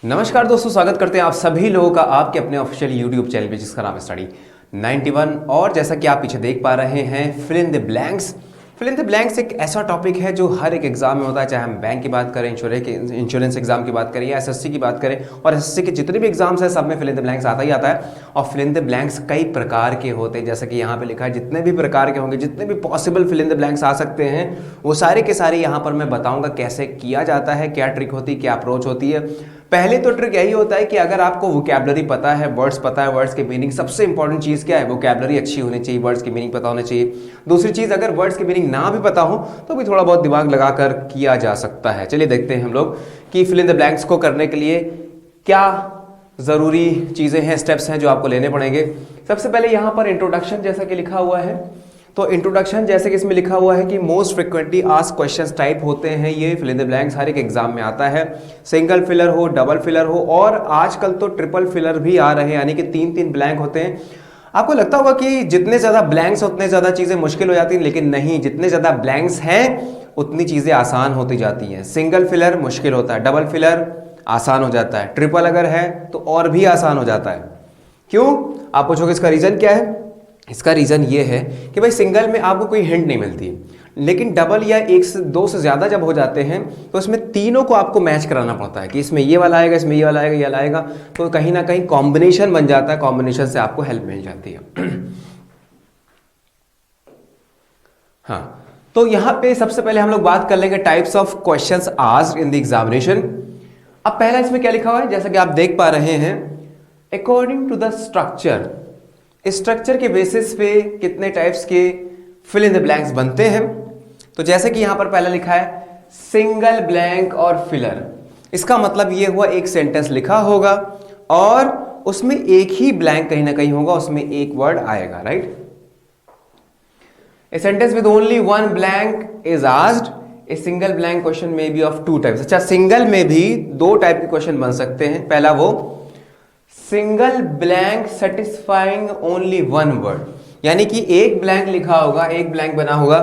नमस्कार दोस्तों, स्वागत करते हैं आप सभी लोगों का आपके अपने ऑफिशियल यूट्यूब चैनल पे जिसका नाम है स्टडी 91। और जैसा कि आप पीछे देख पा रहे हैं, fill in the blanks. Fill in the blanks एक ऐसा टॉपिक है जो हर एक एग्जाम में होता है, चाहे हम बैंक की बात करें, इंश्योरेंस एग्जाम की बात करें या एसएससी की बात करें। और एसएससी के जितने भी एग्जाम्स हैं सब में फिल इन द ब्लैंक्स आता ही आता है। और फिल इन द ब्लैंक्स कई प्रकार के होते हैं, जैसा कि यहाँ पे लिखा है जितने भी प्रकार के होंगे, जितने भी possible fill in the blanks आ सकते हैं, वो सारे के सारे यहाँ पर मैं बताऊंगा कैसे किया जाता है, क्या ट्रिक होती है, क्या अप्रोच होती है। पहले तो ट्रिक यही होता है कि अगर आपको वोकैबुलरी पता है, वर्ड्स पता है, वर्ड्स के मीनिंग, सबसे इंपॉर्टेंट चीज क्या है, वोकैबुलरी अच्छी होनी चाहिए, वर्ड्स की मीनिंग पता होना चाहिए। दूसरी चीज, अगर वर्ड्स की मीनिंग ना भी पता हो तो भी थोड़ा बहुत दिमाग लगाकर किया जा सकता है। चलिए देखते हैं हम लोग कि फिल इन द ब्लैंक्स को करने के लिए क्या जरूरी चीजें हैं, स्टेप्स हैं जो आपको लेने पड़ेंगे। सबसे पहले यहाँ पर इंट्रोडक्शन जैसा कि लिखा हुआ है, तो इंट्रोडक्शन जैसे कि इसमें लिखा हुआ है कि most frequently asked questions type होते हैं ये फिल इन द ब्लैंक्स, हर एक एग्जाम में आता है। सिंगल फिलर हो, डबल फिलर हो, और आजकल तो ट्रिपल फिलर भी आ रहे हैं, यानी कि तीन तीन ब्लैंक होते हैं। आपको लगता होगा कि जितने ज्यादा ब्लैंक्स उतने ज्यादा चीजें मुश्किल हो जाती हैं, लेकिन नहीं, जितने ज्यादा ब्लैंक्स हैं उतनी चीजें आसान होती जाती हैं। सिंगल फिलर मुश्किल होता है, डबल फिलर आसान हो जाता है, ट्रिपल अगर है तो और भी आसान हो जाता है। क्यों? आप पूछोगे इसका रीजन क्या है। इसका रीजन ये है कि भाई सिंगल में आपको कोई हिंट नहीं मिलती, लेकिन डबल या एक से दो से ज्यादा जब हो जाते हैं तो इसमें तीनों को आपको मैच कराना पड़ता है कि इसमें ये वाला आएगा, इसमें ये वाला आएगा, ये वाला आएगा, तो कहीं ना कहीं कॉम्बिनेशन बन जाता है, कॉम्बिनेशन से आपको हेल्प मिल जाती है। हाँ, तो यहां पे सबसे पहले हम लोग बात कर लेंगे types of questions asked in the examination. अब पहला इसमें क्या लिखा हुआ है, जैसा कि आप देख पा रहे हैं, according to the structure, structure के बेसिस पे कितने टाइप्स के फिल इन द ब्लैंक्स बनते हैं। तो जैसे कि यहां पर पहला लिखा है सिंगल ब्लैंक और फिलर, इसका मतलब ये हुआ एक सेंटेंस लिखा होगा और उसमें एक ही ब्लैंक कहीं ना कहीं होगा, उसमें एक वर्ड आएगा, right. A sentence with only one blank is asked, a single blank question में बी ऑफ टू टाइप्स। अच्छा, सिंगल में भी दो टाइप के क्वेश्चन बन सकते हैं। पहला वो single blank satisfying only one word, यानी कि एक ब्लैंक लिखा होगा, एक ब्लैंक बना होगा,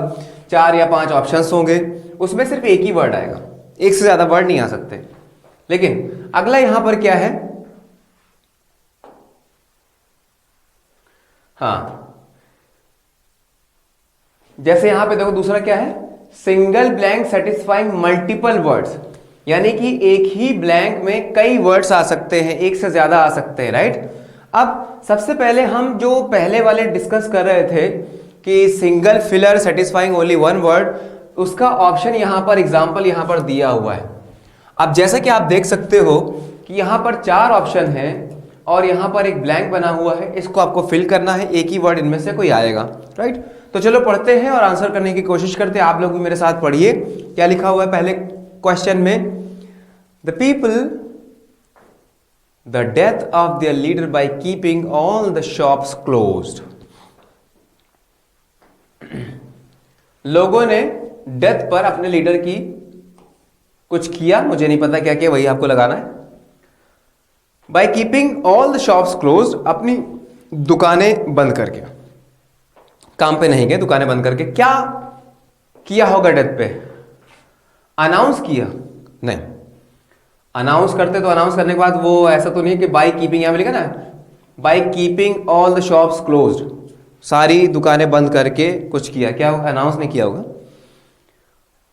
4 या 5 ऑप्शंस होंगे, उसमें सिर्फ एक ही वर्ड आएगा, एक से ज्यादा वर्ड नहीं आ सकते। लेकिन अगला यहां पर क्या है, हाँ, जैसे यहां पे देखो दूसरा क्या है, single blank satisfying multiple words, यानी कि एक ही ब्लैंक में कई वर्ड्स आ सकते हैं, एक से ज्यादा आ सकते हैं, राइट। अब सबसे पहले हम जो पहले वाले डिस्कस कर रहे थे कि single filler satisfying only one word, उसका ऑप्शन यहां पर एग्जांपल यहां पर दिया हुआ है। अब जैसा कि आप देख सकते हो कि यहां पर 4 ऑप्शन है और यहां पर एक ब्लैंक बना हुआ है, इसको आपको फिल करना है, एक ही वर्ड इनमें से कोई आएगा, राइट। तो चलो पढ़ते हैं और आंसर करने की कोशिश करते हैं। आप लोग भी मेरे साथ पढ़िए, क्या लिखा हुआ है पहले क्वेश्चन में, the people the death of their leader by keeping all the shops closed. लोगों ने डेथ पर अपने लीडर की कुछ किया, मुझे नहीं पता क्या किया, वही आपको लगाना है। By keeping all the shops closed, अपनी दुकानें बंद करके, काम पे नहीं गए, दुकानें बंद करके। क्या किया होगा डेथ पे? अनाउंस किया? नहीं, अनाउंस करते तो अनाउंस करने के बाद वो ऐसा तो नहीं है कि बाय कीपिंग, यहां पे लिखा ना by keeping all the shops closed, सारी दुकानें बंद करके कुछ किया, क्या अनाउंस नहीं किया होगा।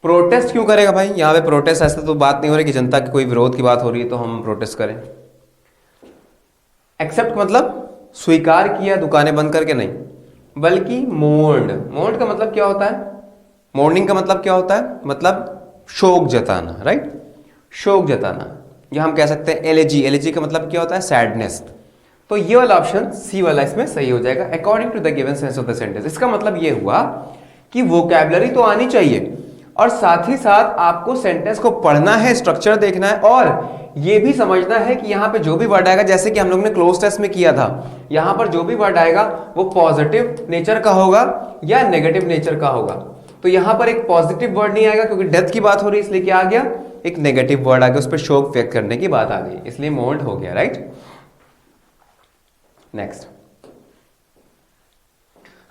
प्रोटेस्ट क्यों करेगा भाई, यहां पे प्रोटेस्ट ऐसा तो बात नहीं हो रही कि जनता की कोई विरोध की बात हो रही है तो हम प्रोटेस्ट करें। एक्सेप्ट मतलब स्वीकार किया, दुकानें बंद करके नहीं, बल्कि मोर्ड। मोर्ड का मतलब क्या होता है, मोर्निंग का मतलब क्या होता है, मतलब शोक जताना, राइट, शोक जताना, या हम कह सकते हैं एलेजी। एलेजी का मतलब क्या होता है, सैडनेस। तो ये वाला ऑप्शन सी वाला इसमें सही हो जाएगा, according to the given sense of the sentence. इसका मतलब ये हुआ कि वोकैबुलरी तो आनी चाहिए और साथ ही साथ आपको सेंटेंस को पढ़ना है, स्ट्रक्चर देखना है और ये भी समझना है कि यहाँ पे जो भी वर्ड आएगा, जैसे कि हम लोग ने क्लोज टेस्ट में किया था, यहाँ पर जो भी वर्ड आएगा वो पॉजिटिव नेचर का होगा या नेगेटिव नेचर का होगा। तो यहाँ पर एक पॉजिटिव वर्ड नहीं आएगा क्योंकि डेथ की बात हो रही है, इसलिए क्या आ गया, एक नेगेटिव वर्ड आ गया, उस पर शोक व्यक्त करने की बात आ गई, इसलिए मोल्ड हो गया, राइट। नेक्स्ट,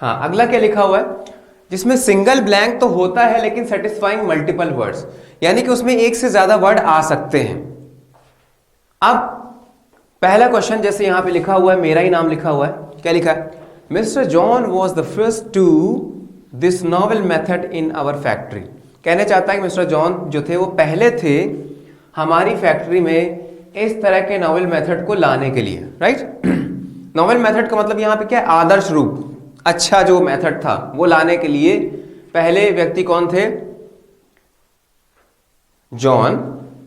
हाँ, अगला क्या लिखा हुआ है, जिसमें सिंगल ब्लैंक तो होता है लेकिन सेटिस्फाइंग मल्टीपल वर्ड्स, यानी कि उसमें एक से ज्यादा वर्ड आ सकते हैं। अब पहला क्वेश्चन जैसे यहां पे लिखा हुआ है, मेरा ही नाम लिखा हुआ है, क्या लिखा है? Mister John was the first to this novel method in our factory. कहना चाहता है कि मिस्टर जॉन जो थे वो पहले थे हमारी फैक्ट्री में इस तरह के नॉवेल मेथड को लाने के लिए, राइट। नॉवेल मेथड का मतलब यहाँ पे क्या है? आदर्श रूप, अच्छा जो मेथड था वो लाने के लिए पहले व्यक्ति कौन थे? जॉन।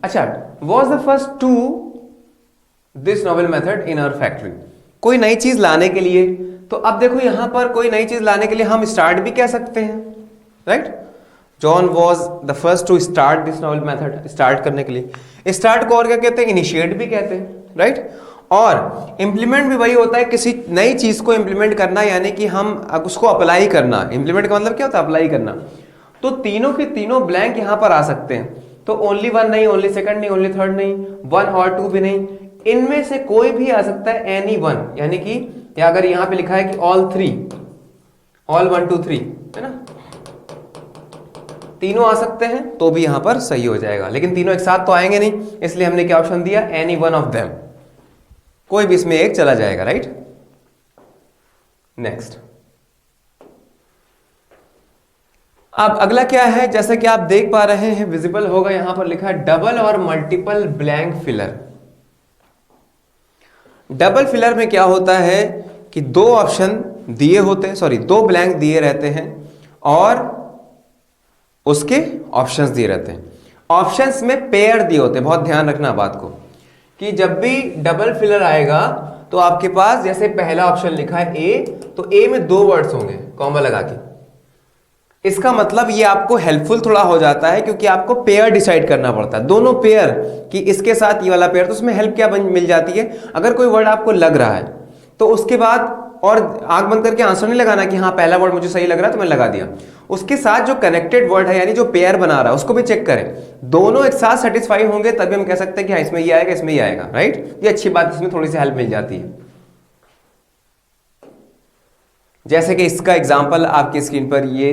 अच्छा, was the first to this novel method in our factory, कोई नई चीज लाने के लिए। तो अब देखो यहां पर कोई नई चीज लाने के लिए हम स्टार्ट भी कह सकते हैं, right. John was the first to start this novel method, start करने के लिए। स्टार्ट को और क्या कहते हैं? इनिशिएट भी कहते हैं, राइट। और इंप्लीमेंट भी वही होता है, किसी नई चीज को इंप्लीमेंट करना, यानी कि हम उसको अप्लाई करना। इंप्लीमेंट का मतलब क्या होता है? अप्लाई करना। तो तीनों के तीनों ब्लैंक यहां पर आ सकते हैं। तो ओनली वन नहीं, ओनली सेकंड नहीं, ओनली थर्ड नहीं, वन और टू भी नहीं, इनमें से कोई भी आ सकता है, एनी वन। यानी कि या अगर यहां पे लिखा है कि ऑल थ्री, ऑल 1 2 3, है ना, तीनों आ सकते हैं तो भी यहां पर सही हो जाएगा। लेकिन तीनों एक साथ तो आएंगे नहीं, इसलिए हमने क्या ऑप्शन दिया? एनी वन ऑफ देम, कोई भी इसमें एक चला जाएगा, राइट। नेक्स्ट, अब अगला क्या है? जैसा कि आप देख पा रहे हैं, विजिबल होगा, यहां पर लिखा है डबल और multiple blank filler. Double filler में क्या होता है कि दो ऑप्शन दिए होते हैं, सॉरी दो ब्लैंक दिए रहते हैं और उसके ऑप्शंस दिए रहते हैं। ऑप्शंस में पेयर दिए होते हैं, बहुत ध्यान रखना बात को, कि जब भी डबल फिलर आएगा तो आपके पास जैसे पहला ऑप्शन लिखा है ए, तो ए में दो वर्ड्स होंगे कॉमा लगा के। इसका मतलब ये आपको हेल्पफुल थोड़ा हो जाता है, क्योंकि आपको पेयर डिसाइड करना पड़ता है, दोनों पेयर, कि इसके साथ ये वाला पेयर। तो उसमें हेल्प क्या मिल जाती है? अगर कोई वर्ड आपको लग रहा है तो उसके बाद और आंख बंद करके आंसर नहीं लगाना कि हाँ पहला वर्ड मुझे सही लग रहा है तो मैंने लगा दिया। उसके साथ जो कनेक्टेड वर्ड है, यानी जो पेयर बना रहा है, उसको भी चेक करें। दोनों एक साथ सेटिस्फाई होंगे तभी हम कह सकते हैं कि हाँ इसमें ये आएगा, इसमें ये आएगा, राइट। ये अच्छी बात, इसमें थोड़ी सी हेल्प मिल जाती है। जैसे कि इसका एग्जाम्पल आपकी स्क्रीन पर ये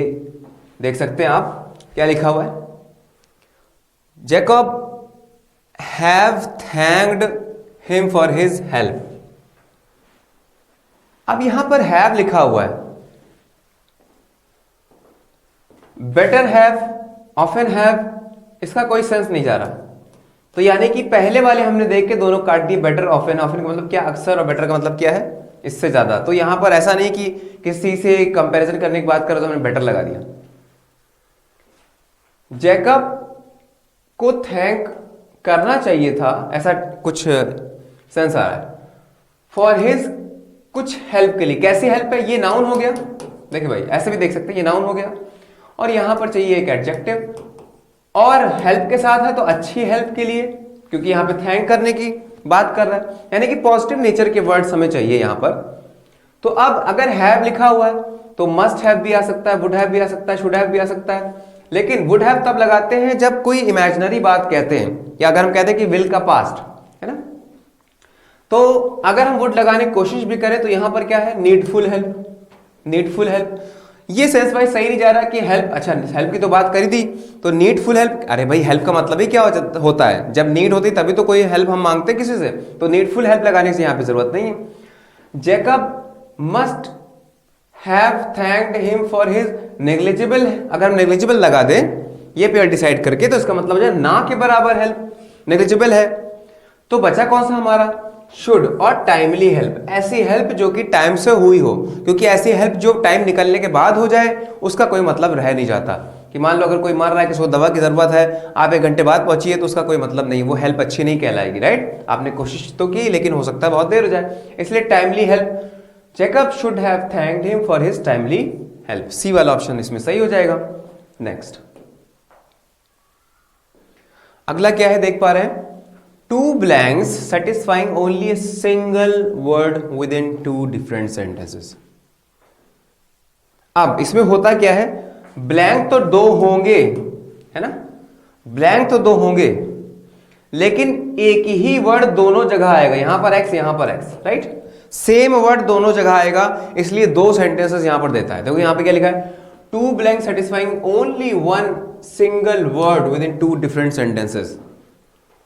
देख सकते हैं आप, क्या लिखा हुआ है? Jacob have thanked him for his help. अब यहां पर हैव लिखा हुआ है, बेटर हैव, ऑफन हैव, इसका कोई सेंस नहीं जा रहा। तो यानी कि पहले वाले हमने देख के दोनों काट दिए, बेटर ऑफन। ऑफन का मतलब क्या? अक्सर, और बेटर का मतलब क्या है? इससे ज्यादा। तो यहां पर ऐसा नहीं कि किसी से कंपैरिजन करने की बात करो तो हमने बेटर लगा दिया। जैकब को थैंक करना चाहिए था, ऐसा कुछ सेंस आ रहा है, फॉर हिज कुछ हेल्प के लिए। कैसी हेल्प है? ये नाउन हो गया, देखिए भाई ऐसे भी देख सकते हैं, ये नाउन हो गया। और यहां पर चाहिए एक एडजेक्टिव, और हेल्प के साथ है तो अच्छी हेल्प के लिए, क्योंकि यहां पे थैंक करने की बात कर रहा है, यानी कि पॉजिटिव नेचर के वर्ड्स हमें चाहिए यहां पर। तो अब अगर हैव लिखा हुआ है तो मस्ट हैव भी आ सकता है, वुड हैव भी आ सकता है, शुड हैव भी आ सकता है। लेकिन वुड हैव तब लगाते हैं जब कोई इमेजिनरी बात कहते हैं, या अगर हम कहते हैं कि विल का पास्ट है ना, तो अगर हम वुड लगाने की कोशिश भी करें तो यहां पर क्या है? Needful help, needful help. ये सेंस वाइज सही नहीं जा रहा कि हेल्प, अच्छा हेल्प की तो बात करी थी, तो नीडफुल हेल्प। अरे भाई हेल्प का मतलब ही क्या होता है? जब नीड होती तभी तो कोई हेल्प हम मांगते हैं किसी से, तो नीडफुल हेल्प लगाने से यहां पे जरूरत नहीं है। Jacob must have thanked him for his negligible, अगर हम नेग्लिजिबल लगा दें ये पेयर डिसाइड करके, तो इसका मतलब हो जाए ना के बराबर हेल्प, नेग्लिजिबल है। तो बचा कौन सा हमारा? शुड और टाइमली हेल्प, ऐसी हेल्प जो कि टाइम से हुई हो, क्योंकि ऐसी हेल्प जो टाइम निकलने के बाद हो जाए उसका कोई मतलब रह नहीं जाता। कि मान लो अगर कोई मर रहा है, किसी को दवा की जरूरत है, आप 1 घंटे बाद पहुंचिए तो उसका कोई मतलब नहीं, वो हेल्प अच्छी नहीं कहलाएगी, राइट। आपने कोशिश तो की लेकिन हो सकता है बहुत देर हो जाए, इसलिए timely help. Jacob should have thanked him for his timely help, C वाला ऑप्शन इसमें सही हो जाएगा। नेक्स्ट, अगला क्या है देख पा रहे हैं? Two blanks satisfying only a single word within 2 different sentences. अब इसमें होता क्या है? ब्लैंक तो 2 होंगे, है ना, ब्लैंक तो 2 होंगे, लेकिन एक ही वर्ड दोनों जगह आएगा, यहां पर एक्स, यहां पर एक्स, राइट। सेम वर्ड दोनों जगह आएगा, इसलिए 2 सेंटेंसेस यहां पर देता है। देखो यहां पे क्या लिखा है? Two blank satisfying only one single word within 2 different sentences,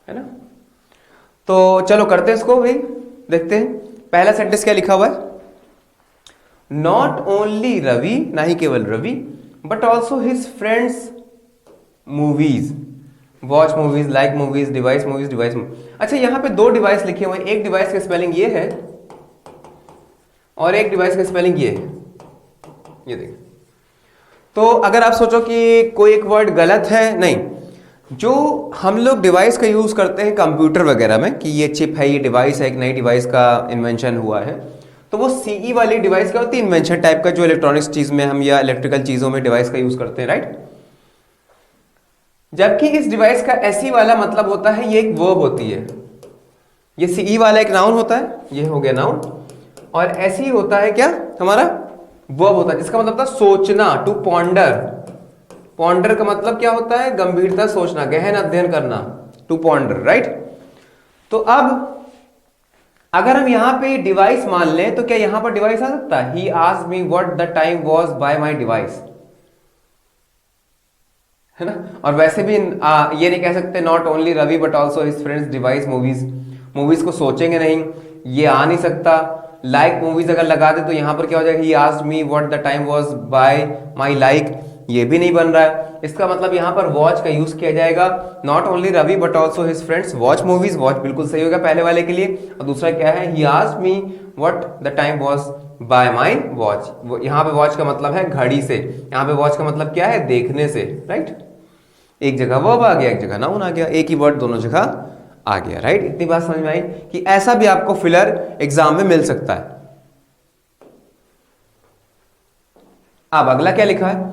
है ना। तो चलो करते हैं इसको भाई, देखते हैं पहला सेंटेंस क्या लिखा हुआ है। नॉट ओनली रवि, ना ही केवल Ravi, but also his friends movies, watch movies, like movies, device movies, device. अच्छा यहाँ पे दो डिवाइस लिखे हुए हैं, एक डिवाइस का स्पेलिंग ये है और एक डिवाइस का स्पेलिंग ये है, ये देखिए। तो अगर आप सोचो कि कोई एक वर्ड गलत है, नहीं, जो हम लोग डिवाइस का यूज करते हैं कंप्यूटर वगैरह में कि ये चिप है, ये डिवाइस है, एक नई डिवाइस का इन्वेंशन हुआ है, तो वो सीई वाली डिवाइस क्या होती है, इन्वेंशन टाइप का, जो इलेक्ट्रॉनिक्स चीज में हम या इलेक्ट्रिकल चीजों में डिवाइस का यूज करते हैं, राइट। जबकि इस डिवाइस का एसई वाला मतलब होता है, ये एक वर्ब होती है, ये सीई वाला एक नाउन होता है, ये हो गया नाउन, और एसई होता है क्या हमारा, वर्ब होता है, जिसका मतलब था सोचना, टू पॉन्डर। पॉन्डर का मतलब क्या होता है, गंभीरता सोचना, गहन अध्ययन करना, टू पॉन्डर, राइट। तो अब अगर हम यहां पे डिवाइस मान लें तो क्या यहां पर डिवाइस आ सकता है, he asked me what the time was by my device, है ना। और वैसे भी ये नहीं कह सकते not only Ravi but also his friends device movies, movies को सोचेंगे नहीं, ये आ नहीं सकता। लाइक मूवीज अगर लगा दे तो यहां पर क्या हो जाएगा, ही asked me what the time was by my like, ये भी नहीं बन रहा है। इसका मतलब यहां पर वॉच का यूज किया जाएगा, not only Ravi but also his friends watch movies, watch बिल्कुल सही होगा पहले वाले के लिए। और दूसरा क्या है, he asked me what the time was by my watch, यहां पे वॉच का मतलब है घड़ी से, यहां पे वॉच का मतलब क्या है, देखने से, राइट। एक जगह वर्ब आ गया, एक जगह नाउन आ गया, एक ही वर्ड दोनों जगह आ गया, राइट। इतनी बात समझ में आई कि ऐसा भी आपको फिलर एग्जाम में मिल सकता है। अब अगला क्या लिखा है,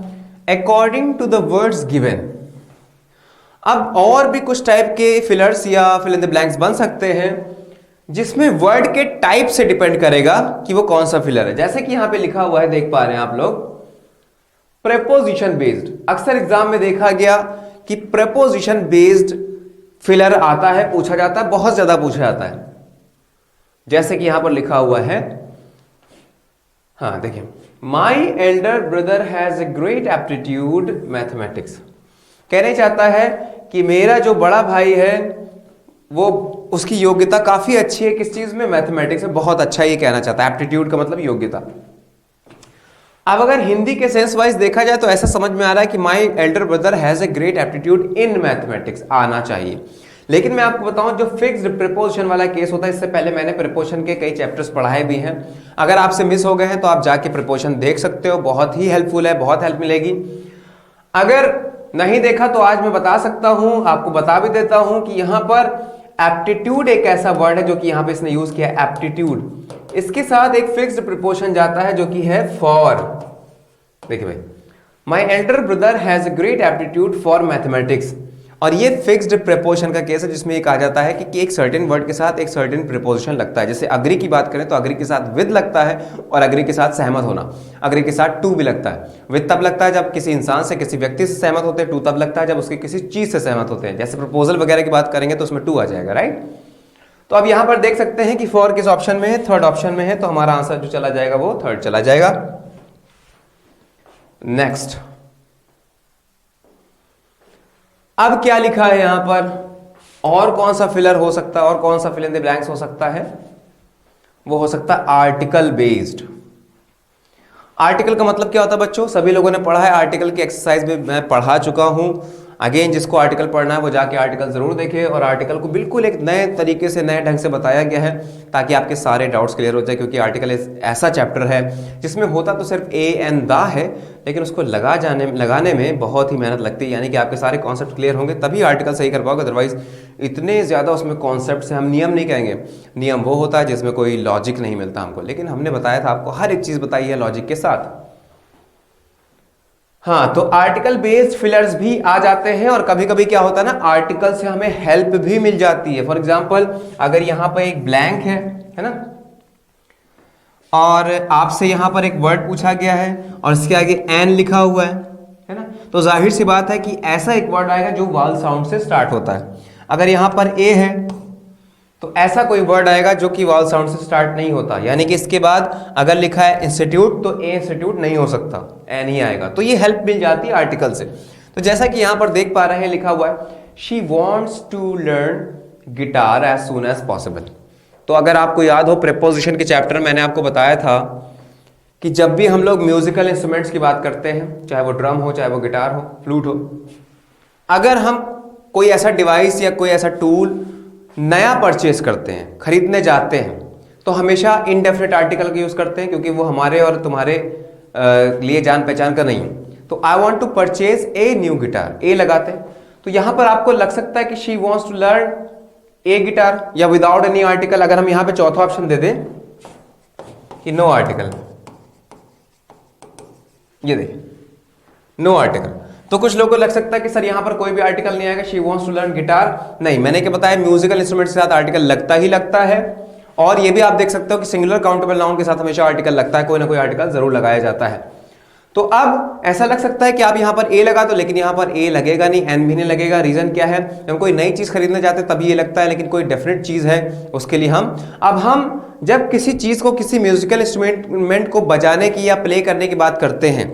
according to the words given. अब और भी कुछ टाइप के फिलर्स या फिल इन द ब्लैंक्स बन सकते हैं जिसमें वर्ड के टाइप से डिपेंड करेगा कि वो कौन सा फिलर है। जैसे कि यहां पे लिखा हुआ है, देख पा रहे हैं आप लोग, प्रेपोजिशन बेस्ड। अक्सर एग्जाम में देखा गया कि प्रेपोजिशन बेस्ड फिलर आता है, पूछा जाता है, बहुत ज्यादा पूछा जाता है। जैसे कि यहां पर लिखा हुआ है, हाँ देखिए, my elder brother has a great aptitude mathematics. कहना चाहता है कि मेरा जो बड़ा भाई है वो, उसकी योग्यता काफी अच्छी है, किस चीज में, मैथमेटिक्स में, बहुत अच्छा ये कहना चाहता है। एप्टीट्यूड का मतलब योग्यता। अब अगर हिंदी के सेंस वाइज देखा जाए तो ऐसा समझ में आ रहा है कि my elder brother has a great aptitude in mathematics, आना चाहिए। लेकिन मैं आपको बताऊं, जो फिक्स्ड प्रीपोजिशन वाला केस होता है, इससे पहले मैंने प्रीपोजिशन के कई चैप्टर्स पढ़ाए भी हैं। अगर आपसे मिस हो गए हैं तो आप जाके प्रीपोजिशन देख सकते हो, बहुत ही हेल्पफुल है, बहुत हेल्प मिलेगी। अगर नहीं देखा तो आज मैं बता सकता हूं, आपको बता भी देता हूं कि यहां पर एप्टीट्यूड एक ऐसा वर्ड है जो कि यहां पे इसने यूज किया है, एप्टीट्यूड। इसके साथ एक फिक्स्ड प्रीपोजिशन जाता है जो कि है फॉर। देखिए भाई, my elder brother has a great aptitude for mathematics, और ये फिक्स्ड प्रीपोजिशन का केस है जिसमें एक आ जाता है कि एक सर्टेन वर्ड के साथ एक सर्टेन प्रीपोजिशन लगता है। जैसे अग्री की बात करें तो अग्री के साथ विद लगता है, और अग्री के साथ सहमत होना, अग्री के साथ टू भी लगता है। विद तब लगता है जब किसी इंसान से, किसी व्यक्ति से सहमत होते हैं, टू तब लगता है जब उसके किसी चीज से सहमत होते हैं। जैसे प्रपोजल वगैरह की बात करेंगे तो उसमें टू आ जाएगा, राइट। तो अब यहां पर देख सकते हैं कि फॉर किस ऑप्शन में है, थर्ड ऑप्शन में है, तो हमारा आंसर जो चला जाएगा वो थर्ड चला जाएगा। नेक्स्ट, अब क्या लिखा है यहां पर, और कौन सा फिलर हो सकता है, और कौन सा फिल इन द ब्लैंक्स हो सकता है, वो हो सकता है आर्टिकल बेस्ड। आर्टिकल का मतलब क्या होता है बच्चों, सभी लोगों ने पढ़ा है, आर्टिकल की एक्सरसाइज में मैं पढ़ा चुका हूं। अगेन जिसको आर्टिकल पढ़ना है वो जाके आर्टिकल जरूर देखे, और आर्टिकल को बिल्कुल एक नए तरीके से, नए ढंग से बताया गया है ताकि आपके सारे डाउट्स क्लियर हो जाए। क्योंकि आर्टिकल ऐसा चैप्टर है जिसमें होता तो सिर्फ ए एंड द है, लेकिन उसको लगाने में बहुत ही मेहनत लगती है। यानी कि आपके सारे कॉन्सेप्ट क्लियर होंगे तभी आर्टिकल सही कर पाओगे, अदरवाइज इतने ज़्यादा उसमें कॉन्सेप्ट से, हम नियम नहीं कहेंगे, नियम वो होता है जिसमें कोई लॉजिक नहीं मिलता हमको, लेकिन हमने बताया था आपको हर एक चीज़ बताई है लॉजिक के साथ। हाँ, तो आर्टिकल बेस्ड फिलर्स भी आ जाते हैं, और कभी कभी क्या होता है ना, आर्टिकल से हमें हेल्प भी मिल जाती है। फॉर एग्जांपल, अगर यहां पर एक ब्लैंक है ना, और आपसे यहां पर एक वर्ड पूछा गया है और इसके आगे एन लिखा हुआ है ना, तो जाहिर सी बात है कि ऐसा एक वर्ड आएगा जो वावल साउंड से स्टार्ट होता है। अगर यहां पर ए है तो ऐसा कोई वर्ड आएगा जो कि वावल साउंड से स्टार्ट नहीं होता, यानी कि इसके बाद अगर लिखा है इंस्टीट्यूट तो ए इंस्टीट्यूट नहीं हो सकता, ए नहीं आएगा। तो ये हेल्प मिल जाती है आर्टिकल से। तो जैसा कि यहां पर देख पा रहे हैं लिखा हुआ है, she wants to learn guitar as soon as possible. तो अगर आपको याद हो प्रीपोजिशन के चैप्टर में मैंने आपको बताया था कि जब भी हम लोग म्यूजिकल इंस्ट्रूमेंट्स की बात करते हैं, चाहे वो ड्रम हो, चाहे वो गिटार हो, फ्लूट हो, अगर हम कोई ऐसा डिवाइस या कोई ऐसा टूल नया परचेज करते हैं, खरीदने जाते हैं, तो हमेशा इनडेफिनिट आर्टिकल का यूज करते हैं क्योंकि वो हमारे और तुम्हारे लिए जान पहचान का नहीं है। तो I want to purchase a new guitar, ए लगाते हैं। तो यहां पर आपको लग सकता है कि she wants to learn a guitar या विदाउट एनी आर्टिकल। अगर हम यहां पे चौथा ऑप्शन दे दें कि नो आर्टिकल, ये देखिए नो आर्टिकल, तो कुछ लोगों को लग सकता है कि सर यहां पर कोई भी आर्टिकल नहीं आएगा, she wants to learn guitar. नहीं, मैंने क्या बताया, म्यूजिकल इंस्ट्रूमेंट के साथ आर्टिकल लगता ही लगता है। और ये भी आप देख सकते हो कि सिंगुलर काउंटेबल नाउन के साथ हमेशा आर्टिकल लगता है, कोई ना कोई आर्टिकल जरूर लगाया जाता है। तो अब ऐसा लग सकता है कि आप यहां पर ए लगा दो, लेकिन यहां पर ए लगेगा नहीं, एन भी नहीं लगेगा। रीजन क्या है, हम कोई नई चीज खरीदने जाते हैं तभी ये लगता है, लेकिन कोई डेफिनेट चीज है उसके लिए हम जब किसी चीज को, किसी म्यूजिकल इंस्ट्रूमेंट को बजाने की या प्ले करने की बात करते हैं,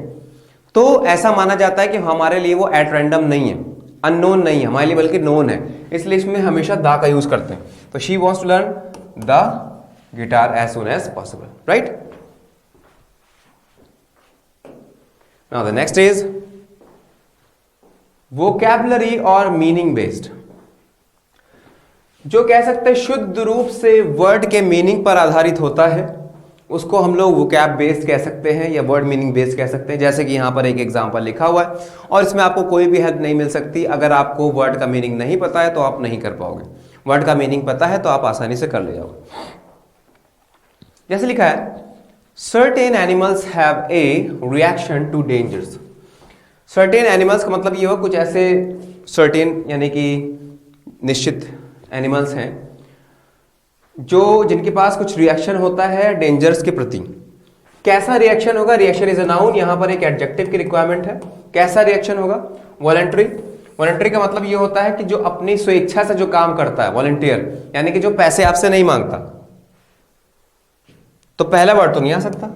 तो ऐसा माना जाता है कि हमारे लिए वो एट रैंडम नहीं है, अननोन नहीं है हमारे लिए, बल्कि नोन है। इसलिए इसमें हमेशा दा का यूज करते हैं। तो she wants to learn the guitar as soon as possible, right. Now the next is vocabulary और मीनिंग बेस्ड। जो कह सकते हैं शुद्ध रूप से वर्ड के मीनिंग पर आधारित होता है, उसको हम लोग वोकैब बेस्ड कह सकते हैं या वर्ड मीनिंग बेस्ड कह सकते हैं। जैसे कि यहां पर एक एग्जांपल लिखा हुआ है और इसमें आपको कोई भी हेल्प नहीं मिल सकती। अगर आपको वर्ड का मीनिंग नहीं पता है तो आप नहीं कर पाओगे, वर्ड का मीनिंग पता है तो आप आसानी से कर ले जाओगे। जैसे लिखा है, certain animals have a reaction to dangers. Certain animals का मतलब ये हो कुछ ऐसे सर्टेन यानी कि निश्चित एनिमल्स हैं जो जिनके पास कुछ रिएक्शन होता है डेंजर्स के प्रति। कैसा रिएक्शन होगा, रिएक्शन इज अ नाउन, यहां पर एक एडजेक्टिव की रिक्वायरमेंट है। कैसा रिएक्शन होगा, वॉलंटरी। वॉलंटरी का मतलब ये होता है कि जो अपनी स्वेच्छा से जो काम करता है, वॉलंटियर, यानी कि जो पैसे आपसे नहीं मांगता। तो पहला वर्ड तो नहीं आ सकता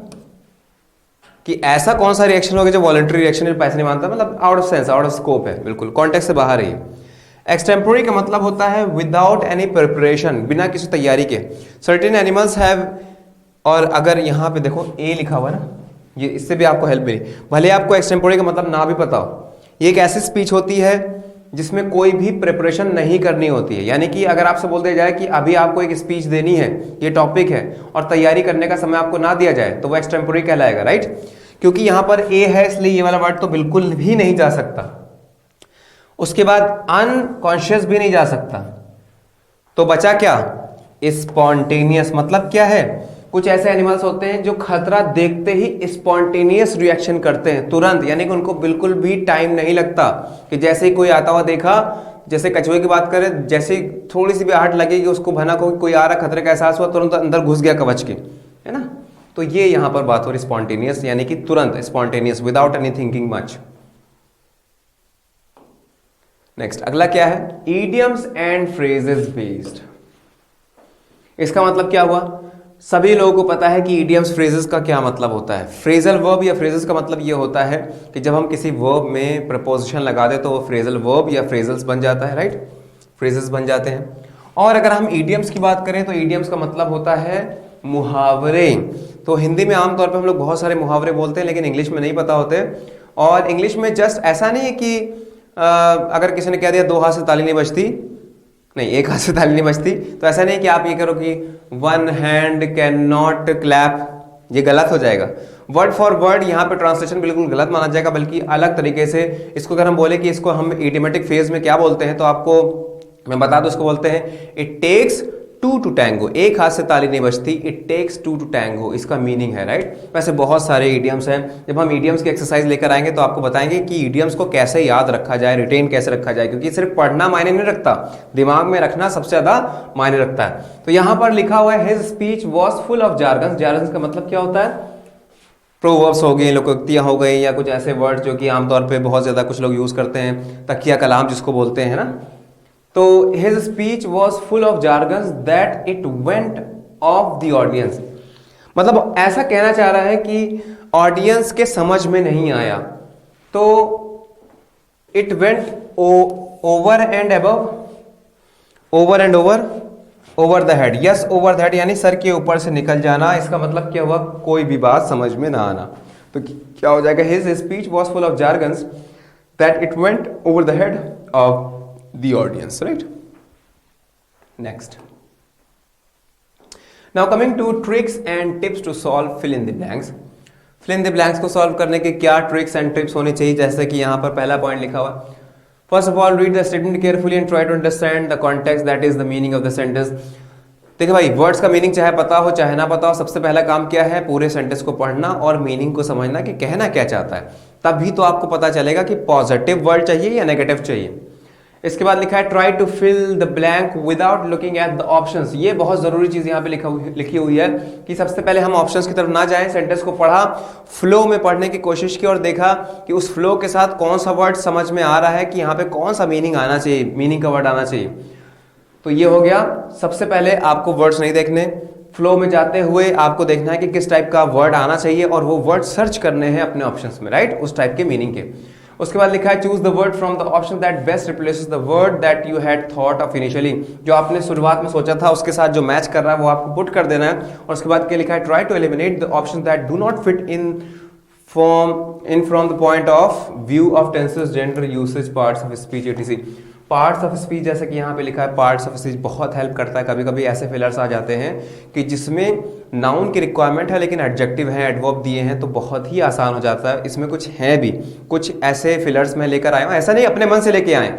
कि ऐसा कौन सा रिएक्शन होगा जो वॉलंटरी रिएक्शन, जो पैसे नहीं मांगता, मतलब out of sense, out of scope है, बिल्कुल कॉन्टेक्स्ट से बाहर है। एक्सटेम्पोरी का मतलब होता है विदाउट एनी प्रिपरेशन, बिना किसी तैयारी के। सर्टेन एनिमल्स हैव, और अगर यहाँ पे देखो ए लिखा हुआ ना, ये इससे भी आपको हेल्प मिली, भले आपको एक्सटेम्पोरी का मतलब ना भी पता हो। ये एक ऐसी स्पीच होती है जिसमें कोई भी प्रिपरेशन नहीं करनी होती है। यानी कि अगर आपसे बोल दिया जाए कि अभी आपको एक स्पीच देनी है, ये टॉपिक है, और तैयारी करने का समय आपको ना दिया जाए, तो वो एक्सटेम्पोरी कहलाएगा, राइट। क्योंकि यहाँ पर ए है इसलिए ये वाला वर्ड तो बिल्कुल भी नहीं जा सकता। उसके बाद अनकॉन्शियस भी नहीं जा सकता। तो बचा क्या, स्पॉन्टेनियस। मतलब क्या है, कुछ ऐसे एनिमल्स होते हैं जो खतरा देखते ही स्पॉन्टेनियस रिएक्शन करते हैं तुरंत, यानी कि उनको बिल्कुल भी टाइम नहीं लगता कि जैसे ही कोई आता हुआ देखा, जैसे कछुए की बात करें, जैसे ही थोड़ी सी भी आहट लगेगी उसको, भनक हो कोई आ रहा, खतरे का एहसास हुआ, तुरंत अंदर घुस गया कवच के, है ना। तो ये यहां पर बात हो रही स्पॉन्टेनियस, यानी कि तुरंत, spontaneous, without any thinking much. Next अगला क्या है, इडियम्स एंड फ्रेजेस बेस्ड। इसका मतलब क्या हुआ, सभी लोगों को पता है कि इडियम्स फ्रेजेस का क्या मतलब होता है। फ्रेजल वर्ब या फ्रेजेस का मतलब ये होता है कि जब हम किसी वर्ब में प्रपोजिशन लगा दे तो वो फ्रेजल वर्ब या फ्रेजल्स बन जाता है, राइट, फ्रेजेस बन जाते हैं। और अगर हम इडियम्स की बात करें तो इडियम्स का मतलब होता है मुहावरे। तो हिंदी में आमतौर पर हम लोग बहुत सारे मुहावरे बोलते हैं, लेकिन इंग्लिश में नहीं पता होते। और इंग्लिश में जस्ट ऐसा नहीं है कि अगर किसी ने कह दिया 2 हाथ से ताली नहीं बजती, नहीं 1 हाथ से ताली नहीं बजती, तो ऐसा नहीं कि आप ये करो कि 1 हैंड कैन नॉट क्लैप, ये गलत हो जाएगा। वर्ड फॉर वर्ड यहाँ पे ट्रांसलेशन बिल्कुल गलत माना जाएगा, बल्कि अलग तरीके से इसको अगर हम बोले कि इसको हम इडियोमेटिक फेज में क्या बोलते हैं, तो आपको मैं बता दूं, इसको बोलते हैं इट टेक्स 2 to tango। 1 हाथ से ताली नहीं बजती, इट टेक्स 2 to tango, इसका मीनिंग है, राइट। वैसे बहुत सारे इडियम्स हैं, जब हम इडियम्स की एक्सरसाइज लेकर आएंगे तो आपको बताएंगे कि इडियम्स को कैसे याद रखा जाए, रिटेन कैसे रखा जाए, क्योंकि सिर्फ पढ़ना मायने नहीं रखता, दिमाग में रखना सबसे ज्यादा मायने रखता है। तो यहां पर लिखा हुआ है his speech was full of jargons. Jargons का मतलब क्या होता है, प्रोवर्ब्स हो गए, लोकोक्तियां हो गई, या कुछ ऐसे वर्ड जो कि आमतौर पर बहुत ज्यादा कुछ लोग यूज करते हैं, तकिया कलाम जिसको बोलते हैं ना। तो his speech was full of jargons that it went off the audience। मतलब ऐसा कहना चाह रहा है कि ऑडियंस के समझ में नहीं आया, तो it went over and above, over and over, over the head, yes over the head यानी सर के ऊपर से निकल जाना। इसका मतलब क्या हुआ, कोई भी बात समझ में ना आना। तो क्या हो जाएगा, his speech was full of jargons that it went over the head of the audience, right. Next, now coming to tricks and tips to solve fill in the blanks. Fill in the blanks को solve करने के क्या tricks and tips होनी चाहिए, जैसे कि यहाँ पर पहला पॉइंट लिखा हुआ, first of all read the statement carefully and try to understand the context that is the meaning of the sentence. देखिए भाई, वर्ड्स का मीनिंग चाहे पता हो चाहे ना पता हो, सबसे पहला काम क्या है, पूरे सेंटेंस को पढ़ना और मीनिंग को समझना कि कहना क्या चाहता है। तभी तो आपको पता चलेगा कि पॉजिटिव वर्ड चाहिए या नेगेटिव चाहिए। इसके बाद लिखा है try to fill the blank without looking at the options. ये बहुत जरूरी चीज यहाँ पे लिखी हुई है कि सबसे पहले हम ऑप्शंस की तरफ ना जाएं, सेंटेंस को पढ़ा, फ्लो में पढ़ने की कोशिश की और देखा कि उस फ्लो के साथ कौन सा वर्ड समझ में आ रहा है, कि यहाँ पे कौन सा मीनिंग आना चाहिए, मीनिंग का वर्ड आना चाहिए। तो ये हो गया, सबसे पहले आपको वर्ड्स नहीं देखने, फ्लो में जाते हुए आपको देखना है कि किस टाइप का वर्ड आना चाहिए और वो वर्ड सर्च करने हैं अपने ऑप्शंस में, राइट, उस टाइप के मीनिंग के। उसके बाद लिखा है choose the word from the option that best replaces the word that you had thought of initially. जो आपने शुरुआत में सोचा था उसके साथ जो मैच कर रहा है वो आपको पुट कर देना है। और उसके बाद क्या लिखा है, try to eliminate the option that do not fit in from the point of view of tenses, gender, usage, parts of speech etc। Parts of speech, जैसे कि यहाँ पे लिखा है पार्ट्स ऑफ स्पीच, बहुत हेल्प करता है। कभी कभी ऐसे फिलर्स आ जाते हैं कि जिसमें नाउन की रिक्वायरमेंट है लेकिन एडजेक्टिव है, एडवर्ब दिए हैं, तो बहुत ही आसान हो जाता है। इसमें कुछ है भी, कुछ ऐसे फिलर्स में लेकर आए हूँ, ऐसा नहीं अपने मन से लेके आए,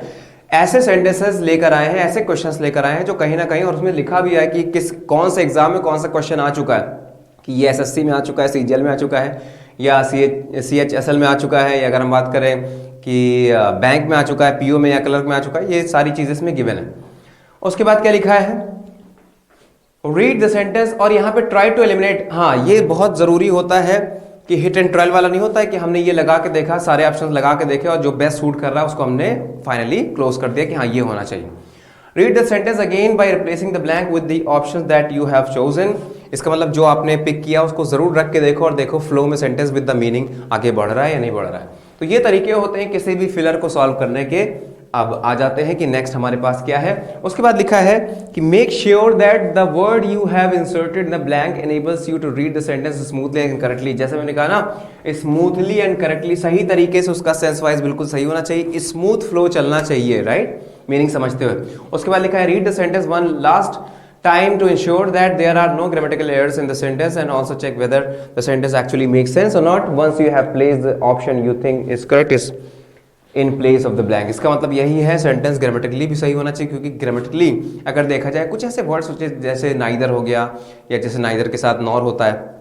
ऐसे सेंटेंसेस लेकर आए हैं, ऐसे क्वेश्चंस लेकर आए हैं जो कहीं ना कहीं, और उसमें लिखा भी है कि किस कौन से एग्जाम में कौन सा क्वेश्चन आ चुका है, कि ये SSC में आ चुका है, CGL में आ चुका है, या CHSL में आ चुका है, या अगर हम बात करें कि बैंक में आ चुका है, PO में या क्लर्क में आ चुका है, ये सारी चीजें इसमें गिवन है। उसके बाद क्या लिखा है, रीड द सेंटेंस, और यहाँ पे ट्राई टू एलिमिनेट। हाँ, ये बहुत जरूरी होता है कि हिट एंड ट्रायल वाला नहीं होता है कि हमने ये लगा के देखा, सारे ऑप्शंस लगा के देखे और जो बेस्ट सूट कर रहा है उसको हमने फाइनली क्लोज कर दिया कि हाँ ये होना चाहिए। Read the sentence again by replacing the blank with the options that you have chosen. इसका मतलब जो आपने पिक किया उसको जरूर रख के देखो और देखो फ्लो में सेंटेंस विद द मीनिंग आगे बढ़ रहा है या नहीं बढ़ रहा है। तो ये तरीके होते हैं किसी भी फिलर को सॉल्व करने के। अब आ जाते हैं कि नेक्स्ट हमारे पास क्या है। उसके बाद लिखा है कि make sure that the word you have inserted in the blank enables you to read the sentence smoothly and correctly. जैसे मैंने कहा ना, स्मूथली एंड करेक्टली, सही तरीके से उसका सेंस वाइज बिल्कुल सही होना चाहिए, स्मूथ फ्लो चलना चाहिए, राइट, मीनिंग समझते हुए। उसके बाद लिखा है read the sentence one last time to ensure that there are no grammatical errors in the sentence and also check whether the sentence actually makes sense or not once you have placed the option you think is correct is in place of the blank। इसका मतलब यही है, sentence grammatically भी सही होना चाहिए, क्योंकि grammatically अगर देखा जाए कुछ ऐसे वर्ड्स जैसे नाइदर हो गया, या जैसे नाइदर के साथ नॉर होता है,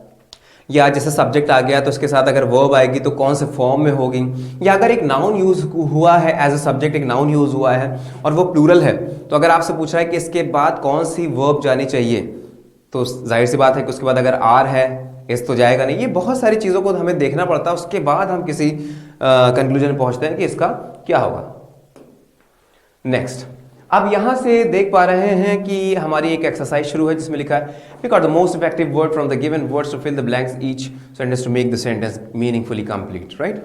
या जैसे सब्जेक्ट आ गया तो उसके साथ अगर वर्ब आएगी तो कौन से फॉर्म में होगी, या अगर एक नाउन यूज हुआ है एज अ सब्जेक्ट, एक नाउन यूज हुआ है और वो प्लूरल है, तो अगर आपसे पूछ रहा है कि इसके बाद कौन सी वर्ब जानी चाहिए, तो जाहिर सी बात है कि उसके बाद अगर आर है इस तो जाएगा नहीं। ये बहुत सारी चीज़ों को हमें देखना पड़ता है, उसके बाद हम किसी कंक्लूजन पहुंचते हैं कि इसका क्या होगा। नेक्स्ट, अब यहां से देख पा रहे हैं कि हमारी एक एक्सरसाइज शुरू है जिसमें लिखा है pick out the most effective word from the given words to fill the blanks each sentence to make the sentence meaningfully complete, right.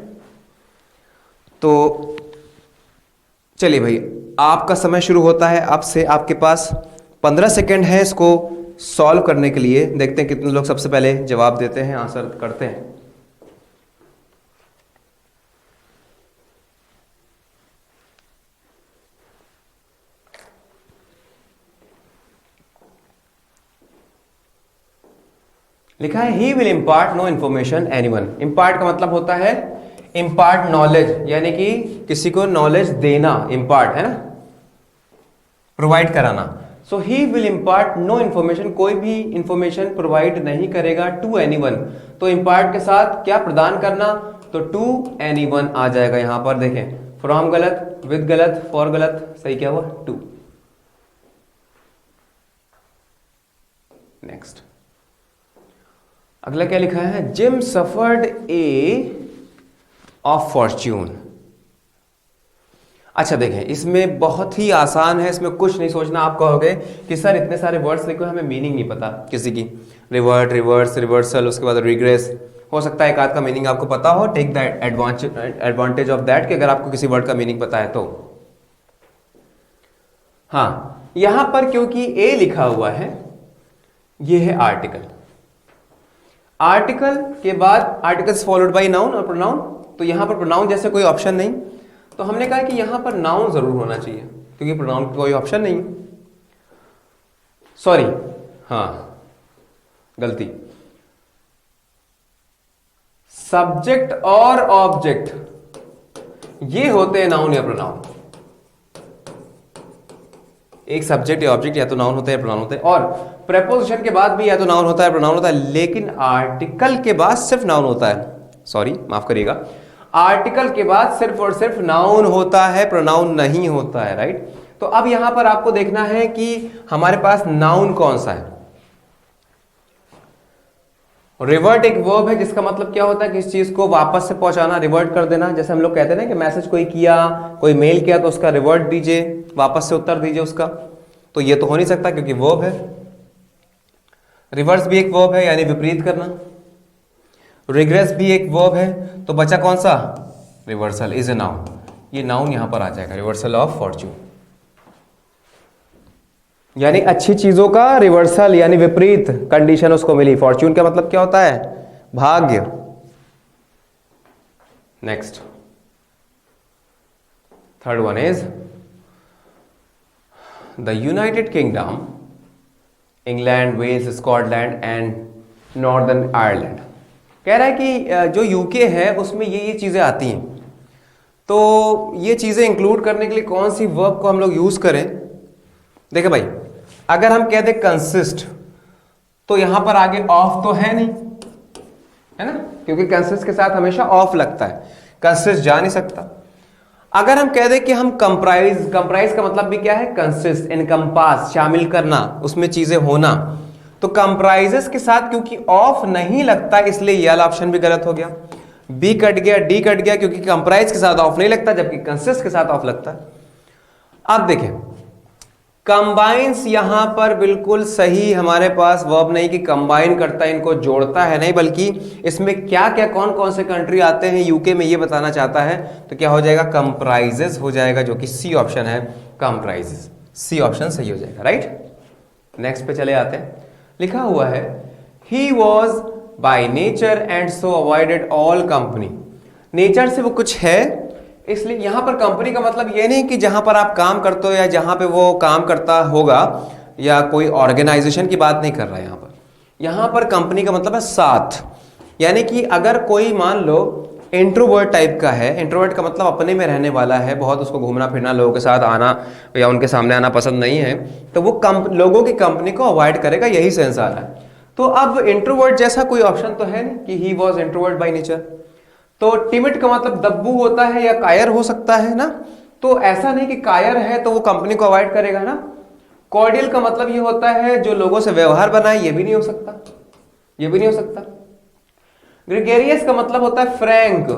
तो चलिए भाई, आपका समय शुरू होता है अब से। आपके पास 15 सेकेंड है इसको सॉल्व करने के लिए। देखते हैं कितने लोग सबसे पहले जवाब देते हैं, आंसर करते हैं। लिखा है he will impart no information anyone. Impart का मतलब होता है इम्पार्ट नॉलेज, यानी कि किसी को नॉलेज देना, इम्पार्ट है ना, प्रोवाइड कराना। So he will impart no information, कोई भी इंफॉर्मेशन प्रोवाइड नहीं करेगा टू एनीवन। तो इम्पार्ट के साथ क्या प्रदान करना, तो टू एनीवन आ जाएगा। यहां पर देखें, फ्रॉम गलत, विद गलत, फॉर गलत, सही क्या हुआ, टू। नेक्स्ट, अगला क्या लिखा है, gym suffered A of Fortune. अच्छा देखें, इसमें बहुत ही आसान है, इसमें कुछ नहीं सोचना। आप कहोगे कि सर इतने सारे वर्ड्स लिखे, हमें मीनिंग नहीं पता किसी की, रिवर्ट, रिवर्स, रिवर्सल, उसके बाद रिग्रेस, हो सकता है एक आध का मीनिंग आपको पता हो। Take that advantage of that कि अगर आपको किसी वर्ड का मीनिंग पता है तो। हाँ, यहां पर क्योंकि ए लिखा हुआ है, ये है आर्टिकल। आर्टिकल के बाद आर्टिकल्स फॉलोड बाय नाउन और प्रोनाउन, तो यहां पर प्रोनाउन जैसे कोई ऑप्शन नहीं, तो हमने कहा कि यहां पर नाउन जरूर होना चाहिए क्योंकि प्रोनाउन का कोई ऑप्शन नहीं। सॉरी, हाँ गलती, सब्जेक्ट और ऑब्जेक्ट ये होते हैं नाउन या प्रोनाउन। एक सब्जेक्ट या ऑब्जेक्ट या तो नाउन होता है या प्रोनाउन होता है, और प्रेपोजिशन के बाद भी या तो नाउन होता है प्रोनाउन होता है, लेकिन आर्टिकल के बाद सिर्फ नाउन होता है। सॉरी माफ करिएगा, आर्टिकल के बाद सिर्फ और सिर्फ नाउन होता है, प्रोनाउन नहीं होता है, राइट। तो अब यहां पर आपको देखना है कि हमारे पास नाउन कौन सा है। रिवर्ट एक वर्ब है जिसका मतलब क्या होता है कि इस चीज को वापस से पहुंचाना, रिवर्ट कर देना। जैसे हम लोग कहते हैं ना कि मैसेज कोई किया, कोई मेल किया तो उसका रिवर्ट दीजिए, वापस से उत्तर दीजिए उसका, तो ये तो हो नहीं सकता क्योंकि वर्ब है। रिवर्स भी एक वर्ब है यानी विपरीत करना, रिग्रेस भी एक वर्ब है, तो बचा कौन सा, रिवर्सल इज ए नाउन। ये नाउन यहां पर आ जाएगा, रिवर्सल ऑफ फॉर्च्यून, यानी अच्छी चीजों का रिवर्सल यानी विपरीत कंडीशन उसको मिली। फॉर्च्यून का मतलब क्या होता है, भाग्य। Next, third one is the United Kingdom, England, Wales, Scotland and Northern Ireland. कह रहा है कि जो यूके है उसमें ये चीजें आती हैं, तो ये चीजें इंक्लूड करने के लिए कौन सी वर्ब को हम लोग यूज करें। देखिए भाई, अगर हम कह दें कंसिस्ट, तो यहां पर आगे ऑफ तो है नहीं, है ना, क्योंकि कंसिस्ट के साथ हमेशा ऑफ लगता है, कंसिस्ट जा नहीं सकता। अगर हम कह दें कि हम कंप्राइज, कंप्राइज का मतलब भी क्या है, कंसिस्ट, इनकम्पास, शामिल करना, उसमें चीजें होना, तो कंप्राइजेस के साथ क्योंकि ऑफ नहीं लगता इसलिए ये वाला ऑप्शन भी गलत हो गया। बी कट गया, डी कट गया, क्योंकि कंप्राइज के साथ ऑफ नहीं लगता जबकि कंसिस्ट के साथ ऑफ लगता है। अब देखें, कंबाइंस यहां पर बिल्कुल सही हमारे पास वर्ब नहीं कि कंबाइन करता है, इनको जोड़ता है नहीं, बल्कि इसमें क्या क्या कौन कौन से कंट्री आते हैं यूके में ये बताना चाहता है, तो क्या हो जाएगा, कंप्राइजेस हो जाएगा, जो कि सी ऑप्शन है, कंप्राइजेस, सी ऑप्शन सही हो जाएगा, राइट। नेक्स्ट पे चले आते हैं, लिखा हुआ है he was by nature and so avoided all company. Nature से वो कुछ है, इसलिए यहां पर कंपनी का मतलब ये नहीं कि जहां पर आप काम करते हो या जहां पे वो काम करता होगा, या कोई ऑर्गेनाइजेशन की बात नहीं कर रहा है यहां पर। यहां पर कंपनी का मतलब है साथ, यानी कि अगर कोई मान लो इंट्रोवर्ट टाइप का है, इंट्रोवर्ट का मतलब अपने में रहने वाला है, बहुत उसको घूमना फिरना, लोगों के साथ आना या उनके सामने आना पसंद नहीं है, तो वो लोगों की कंपनी को अवॉइड करेगा, यही सेंस आ रहा है। तो अब इंट्रोवर्ट जैसा कोई ऑप्शन तो है नहीं कि he was introvert by nature. तो टिमिड का मतलब दब्बू होता है या कायर हो सकता है ना, तो ऐसा नहीं कि कायर है तो वो कंपनी को अवॉइड करेगा ना। कॉर्डियल का मतलब ये होता है जो लोगों से व्यवहार बनाए, ये भी नहीं हो सकता, ये भी नहीं हो सकता। ग्रेगेरियस का मतलब होता है फ्रैंक,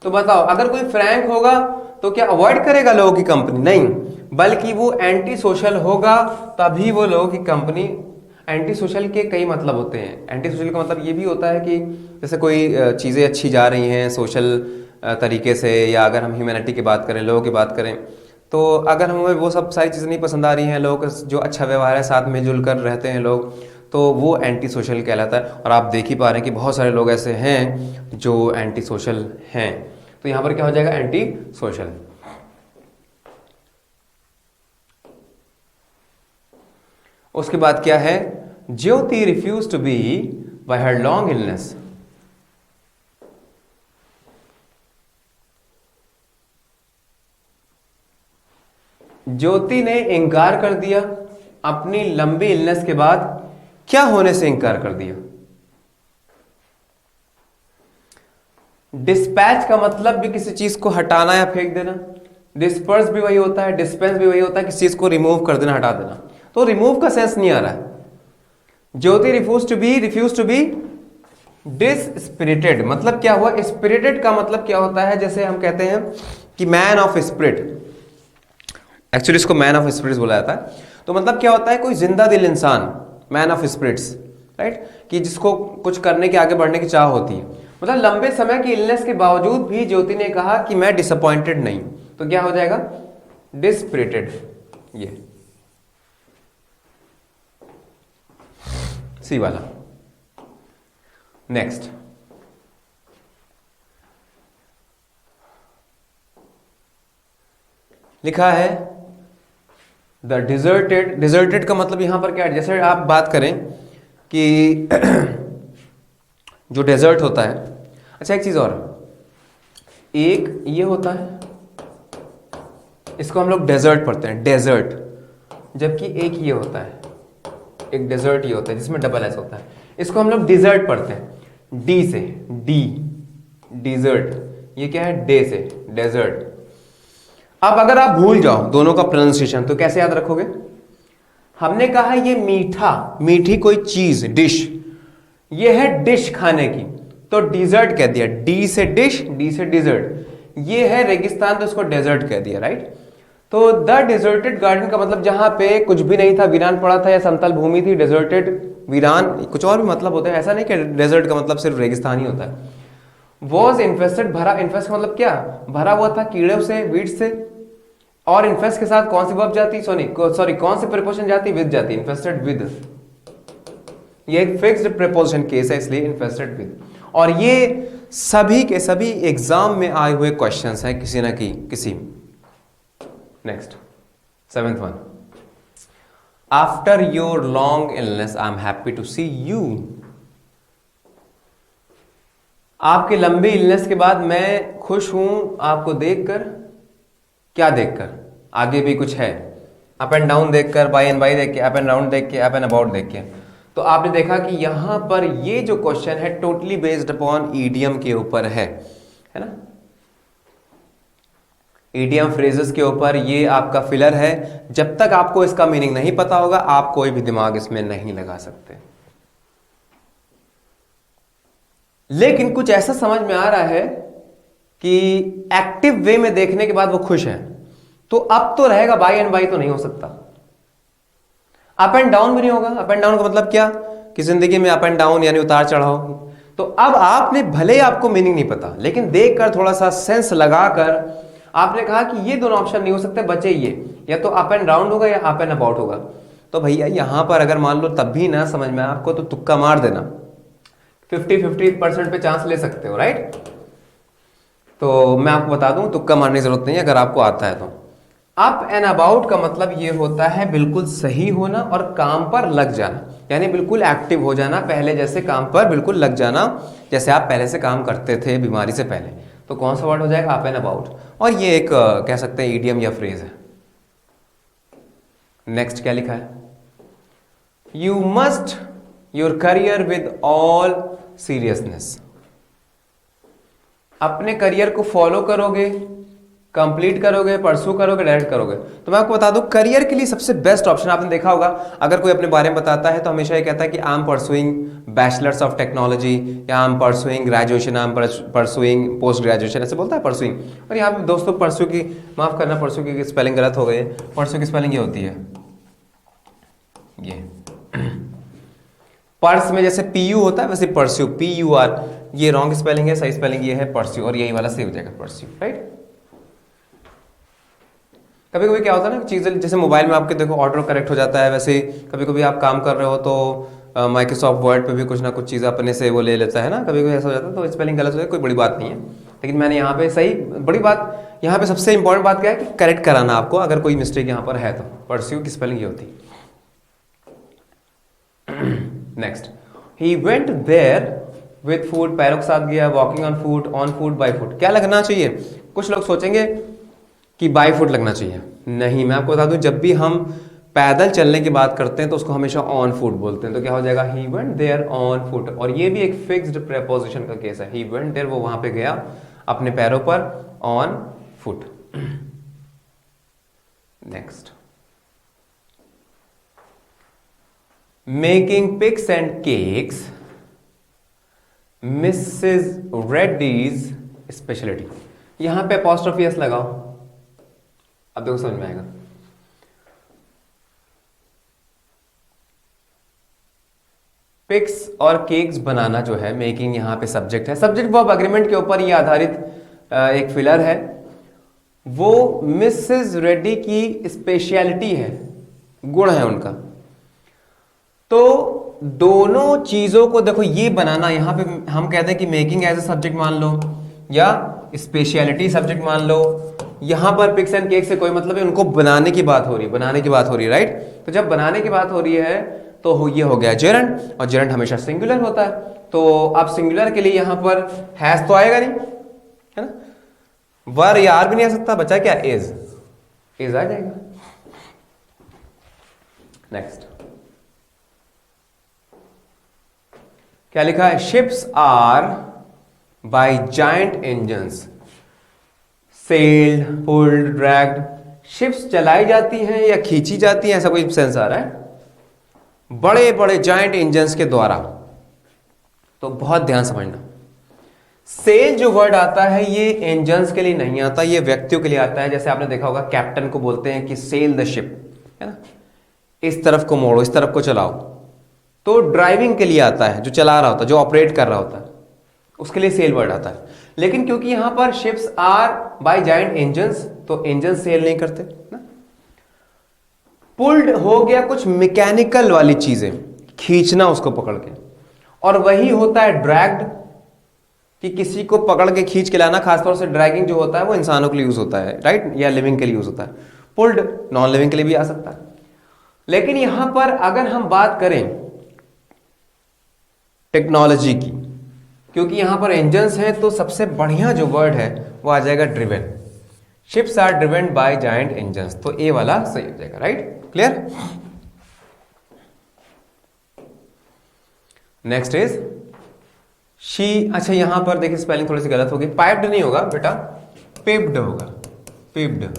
तो बताओ अगर कोई फ्रैंक होगा तो क्या अवॉइड करेगा लोगों की कंपनी, नहीं, बल्कि वो एंटी सोशल होगा, तभी वो लोगों की कंपनी। एंटी सोशल के कई मतलब होते हैं, एंटी सोशल का मतलब ये भी होता है कि जैसे कोई चीज़ें अच्छी जा रही हैं सोशल तरीके से, या अगर हम ह्यूमैनिटी की बात करें, लोगों की बात करें, तो अगर हमें वो सब सारी चीज़ें नहीं पसंद आ रही हैं, लोगों का जो अच्छा व्यवहार है, साथ मिलजुल कर रहते हैं लोग, तो वो एंटी सोशल कहलाता है। और आप देख ही पा रहे हैं कि बहुत सारे लोग ऐसे हैं जो एंटी सोशल हैं, तो यहाँ पर क्या हो जाएगा, एंटी सोशल। उसके बाद क्या है, Jyoti refuse to be by her long illness. Jyoti ने इंकार कर दिया अपनी लंबी इलनेस के बाद, क्या होने से इंकार कर दिया। डिस्पैच का मतलब भी किसी चीज को हटाना या फेंक देना, डिस्पर्स भी वही होता है, डिस्पेंस भी वही होता है, किसी चीज को रिमूव कर देना, हटा देना, तो रिमूव का सेंस नहीं आ रहा है। ज्योति रिफ्यूज टू बी डिसस्पिरिटेड, मतलब क्या हुआ, स्पिरिटेड का मतलब क्या होता है, जैसे हम कहते हैं कि मैन ऑफ स्पिरिट, एक्चुअली इसको मैन ऑफ स्पिरिट्स बोला जाता है, तो मतलब क्या होता है, कोई जिंदा दिल इंसान, मैन ऑफ स्पिरिट्स, राइट, कि जिसको कुछ करने के, आगे बढ़ने की चाह होती है। मतलब लंबे समय की इलनेस के बावजूद भी ज्योति ने कहा कि मैं डिसअपॉइंटेड नहीं, तो क्या हो जाएगा, डिसस्पिरिटेड। ये सी वाला। नेक्स्ट, लिखा है द डिजर्टेड। डिजर्टेड का मतलब यहां पर क्या है, जैसे आप बात करें कि जो डेजर्ट होता है, अच्छा एक चीज और, एक ये होता है, इसको हम लोग डेजर्ट पढ़ते हैं, डेजर्ट, जबकि एक ये होता है, एक डेजर्ट ये होता है जिसमें डबल एस होता है, इसको हम लोग डिजर्ट पढ़ते हैं, डी से, डी, डिजर्ट, ये क्या है, डे से, डेजर्ट। अब अगर आप भूल जाओ दोनों का प्रोनाउंसिएशन तो कैसे याद रखोगे? हमने कहा ये मीठा, मीठी कोई चीज, डिश, ये है डिश खाने की, तो डिजर्ट कह दिया, डी से डिश, डी से डिजर्ट। ये है रेगिस्तान तो इसको डेजर्ट कह दिया, राइट। तो द डिजर्टेड गार्डन का मतलब जहां पे कुछ भी नहीं था, वीरान पड़ा था या समतल भूमि थी, डेजर्टेड, वीरान, कुछ और भी मतलब होता है, ऐसा नहीं कि डेजर्ट का मतलब सिर्फ रेगिस्तान ही होता है। वॉज इन्फेस्टेड, भरा, इन्फेस्ट मतलब क्या, भरा हुआ था कीड़ों से, वीड्स से, और इन्फेस्ट के साथ कौन सी वर्ब जाती, सॉरी कौन सी प्रीपोजिशन जाती, विद जाती, इन्फेस्टेड विद। ये एक फिक्स्ड प्रीपोजिशन केस है इसलिए इन्फेस्टेड विद। और ये सभी के सभी एग्जाम में आए हुए क्वेश्चंस हैं किसी ना किसी। Next, 7th one, after your long illness I am happy to see you. आपके लंबी इलनेस के बाद मैं खुश हूं आपको देखकर। क्या देखकर? आगे भी कुछ है, अप एंड डाउन देखकर, बाय एंड बाय देख के, अप एंड डाउन देख के, अप एंड अबाउट देख के। तो आपने देखा कि यहां पर ये जो क्वेश्चन है टोटली बेस्ड अपॉन ईडियम के ऊपर है ना, ईडियम फ्रेजेस के ऊपर। ये आपका फिलर है, जब तक आपको इसका मीनिंग नहीं पता होगा आप कोई भी दिमाग इसमें नहीं लगा सकते। लेकिन कुछ ऐसा समझ में आ रहा है कि एक्टिव वे में देखने के बाद वो खुश है, तो अब तो रहेगा, बाय एंड बाय तो नहीं हो सकता, अप एंड डाउन भी नहीं होगा। अप एंड डाउन का मतलब क्या, कि जिंदगी में अप एंड डाउन यानी उतार चढ़ाव। तो अब आपने, भले ही आपको मीनिंग नहीं पता, लेकिन देखकर थोड़ा सा सेंस लगाकर आपने कहा कि ये दोनों ऑप्शन नहीं हो सकते, बचे ये, या तो अप एंड डाउन होगा या अप एंड अबाउट होगा। तो भैया यहां पर अगर मान लो तब भी ना समझ में आपको, तो तुक्का मार देना, 50-50% पे चांस ले सकते हो, राइट। तो मैं आपको बता दूं, तुक्का मारने की जरूरत नहीं है अगर आपको आता है तो। अप एंड अबाउट का मतलब ये होता है बिल्कुल सही होना और काम पर लग जाना, यानी बिल्कुल एक्टिव हो जाना, पहले जैसे काम पर बिल्कुल लग जाना, जैसे आप पहले से काम करते थे बीमारी से पहले। तो कौन सा वर्ड हो जाएगा, अप एंड अबाउट। और ये एक कह सकते हैं ईडियम या फ्रेज है। नेक्स्ट क्या लिखा है, you must your career with all seriousness. अपने करियर को फॉलो करोगे, कंप्लीट करोगे, परसू करोगे, डायरेक्ट करोगे। तो मैं आपको बता दूं, करियर के लिए सबसे बेस्ट ऑप्शन, आपने देखा होगा अगर कोई अपने बारे में बताता है तो हमेशा ये कहता है कि I am pursuing bachelors of technology, या I am pursuing graduation, I am pursuing post graduation, ऐसे बोलता है परसुइंग। और यहाँ पे दोस्तों परसू की, माफ करना परसू की स्पेलिंग गलत हो गई है, परसू की स्पेलिंग ये होती है, ये पर्स में जैसे पीयू होता है वैसे परस्यू, PUR, ये रॉन्ग स्पेलिंग है, सही स्पेलिंग ये है परस्यू, और यही वाला सही हो जाएगा परस्यू, राइट। कभी कभी क्या होता है ना, चीजें जैसे मोबाइल में आपके देखो ऑटो करेक्ट हो जाता है, वैसे कभी कभी आप काम कर रहे हो तो माइक्रोसॉफ्ट वर्ड पे भी कुछ ना कुछ चीज़ अपने से वो ले लेता है ना, कभी कभी ऐसा हो जाता है। तो स्पेलिंग गलत हो जाए कोई बड़ी बात नहीं है, लेकिन मैंने यहाँ पे सही, बड़ी बात यहाँ पे सबसे इंपॉर्टेंट बात क्या है कि करेक्ट कराना आपको, अगर कोई मिस्टेक यहाँ पर है तो। परस्यू की स्पेलिंग ये होती। Next, he went there with food, पैरों के साथ गया, walking on food, by foot. क्या लगना चाहिए? कुछ लोग सोचेंगे कि बाय फुट लगना चाहिए, नहीं, मैं आपको बता दूं, जब भी हम पैदल चलने की बात करते हैं तो उसको हमेशा ऑन फुट बोलते हैं। तो क्या हो जाएगा, he went there on foot. और ये भी एक फिक्स्ड प्रीपोजिशन का केस है, ही वेंट देयर, वो वहां पे गया अपने पैरों पर, on foot. Next, making pies and cakes Mrs Reddy's speciality. यहां पे अपॉस्ट्रोफी एस लगाओ, अब देखो समझ में आएगा। पिक्स और केक्स बनाना जो है, मेकिंग यहां पे सब्जेक्ट है, सब्जेक्ट वर्ब एग्रीमेंट के ऊपर ये आधारित एक फिलर है। वो मिसेस रेड्डी की स्पेशलिटी है, गुण है उनका। तो दोनों चीजों को देखो, ये बनाना, यहां पे हम कहते हैं कि मेकिंग एज ए सब्जेक्ट मान लो या स्पेशलिटी सब्जेक्ट मान लो, यहां पर पिक्स एंड केक से कोई मतलब है, उनको बनाने की बात हो रही है, बनाने की बात हो रही है, राइट। तो जब बनाने की बात हो रही है तो ये हो गया जेरंड, और जेरंड हमेशा सिंगुलर होता है, तो अब सिंगुलर के लिए यहां पर हैज तो आएगा नहीं, है ना, वर या आर भी नहीं आ सकता, बचा क्या, इज आ जाएगा। नेक्स्ट क्या लिखा है, ships are by giant engines sailed pulled dragged. Ships चलाई जाती हैं या खींची जाती हैं, ऐसा कोई सेंस आ रहा है बड़े बड़े जायंट इंजन्स के द्वारा। तो बहुत ध्यान समझना, सेल जो वर्ड आता है ये इंजन्स के लिए नहीं आता, ये व्यक्तियों के लिए आता है। जैसे आपने देखा होगा कैप्टन को बोलते हैं कि सेल द शिप, है ना, इस तरफ को मोड़ो, इस तरफ को चलाओ। तो ड्राइविंग के लिए आता है, जो चला रहा होता है, जो ऑपरेट कर रहा होता है, उसके लिए सेल वर्ड आता है। लेकिन क्योंकि यहां पर ships are by giant engines, तो इंजन सेल नहीं करते ना। पुल्ड हो गया कुछ मैकेनिकल वाली चीजें, खींचना उसको पकड़ के, और वही होता है ड्रैग्ड, कि किसी को पकड़ के खींच के लाना। खासतौर से ड्रैगिंग जो होता है वो इंसानों के लिए यूज होता है, राइट, या लिविंग के लिए यूज होता है। पुल्ड नॉन लिविंग के लिए भी आ सकता है। लेकिन यहां पर अगर हम बात करें टेक्नोलॉजी की, क्योंकि यहां पर इंजन्स हैं, तो सबसे बढ़िया जो वर्ड है वो आ जाएगा driven. Ships are driven by giant engines, तो ए वाला सही हो जाएगा, right, clear. Next is she, अच्छा यहां पर देखिए स्पेलिंग थोड़ी सी गलत होगी, पाइप्ड नहीं होगा बेटा, पिप्ड होगा, पिप्ड।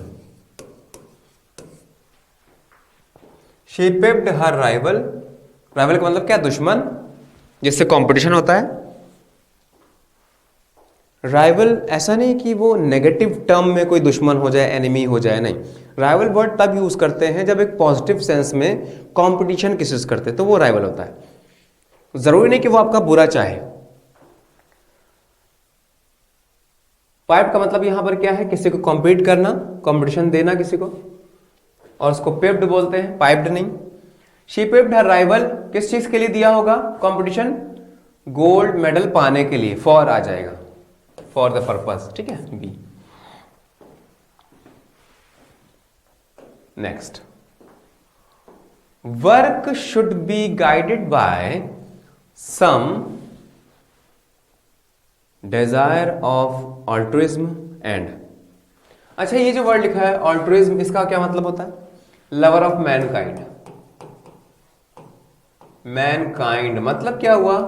शी पिप्ड हर राइवल, राइवल का मतलब क्या, दुश्मन, जिससे कंपटीशन होता है। राइवल ऐसा नहीं कि वो नेगेटिव टर्म में कोई दुश्मन हो जाए, एनिमी हो जाए, नहीं। राइवल वर्ड तब यूज करते हैं जब एक पॉजिटिव सेंस में कंपटीशन की चीज करते हैं, तो वो राइवल होता है। जरूरी नहीं कि वो आपका बुरा चाहे। पाइप का मतलब यहां पर क्या है, किसी को कॉम्पीट करना, कंपटीशन देना किसी को, और उसको पिप्ड बोलते हैं, पाइप्ड नहीं। शी पिप्ड हर राइवल, किस चीज के लिए दिया होगा कंपटीशन, गोल्ड मेडल पाने के लिए, फॉर आ जाएगा, फॉर द पर्पस, ठीक है, B. Next, work should be guided by some desire of altruism and. अच्छा ये जो वर्ड लिखा है ऑल्ट्रुइज्म, इसका क्या मतलब होता है, लवर ऑफ मैनकाइंड। मैनकाइंड मतलब क्या हुआ,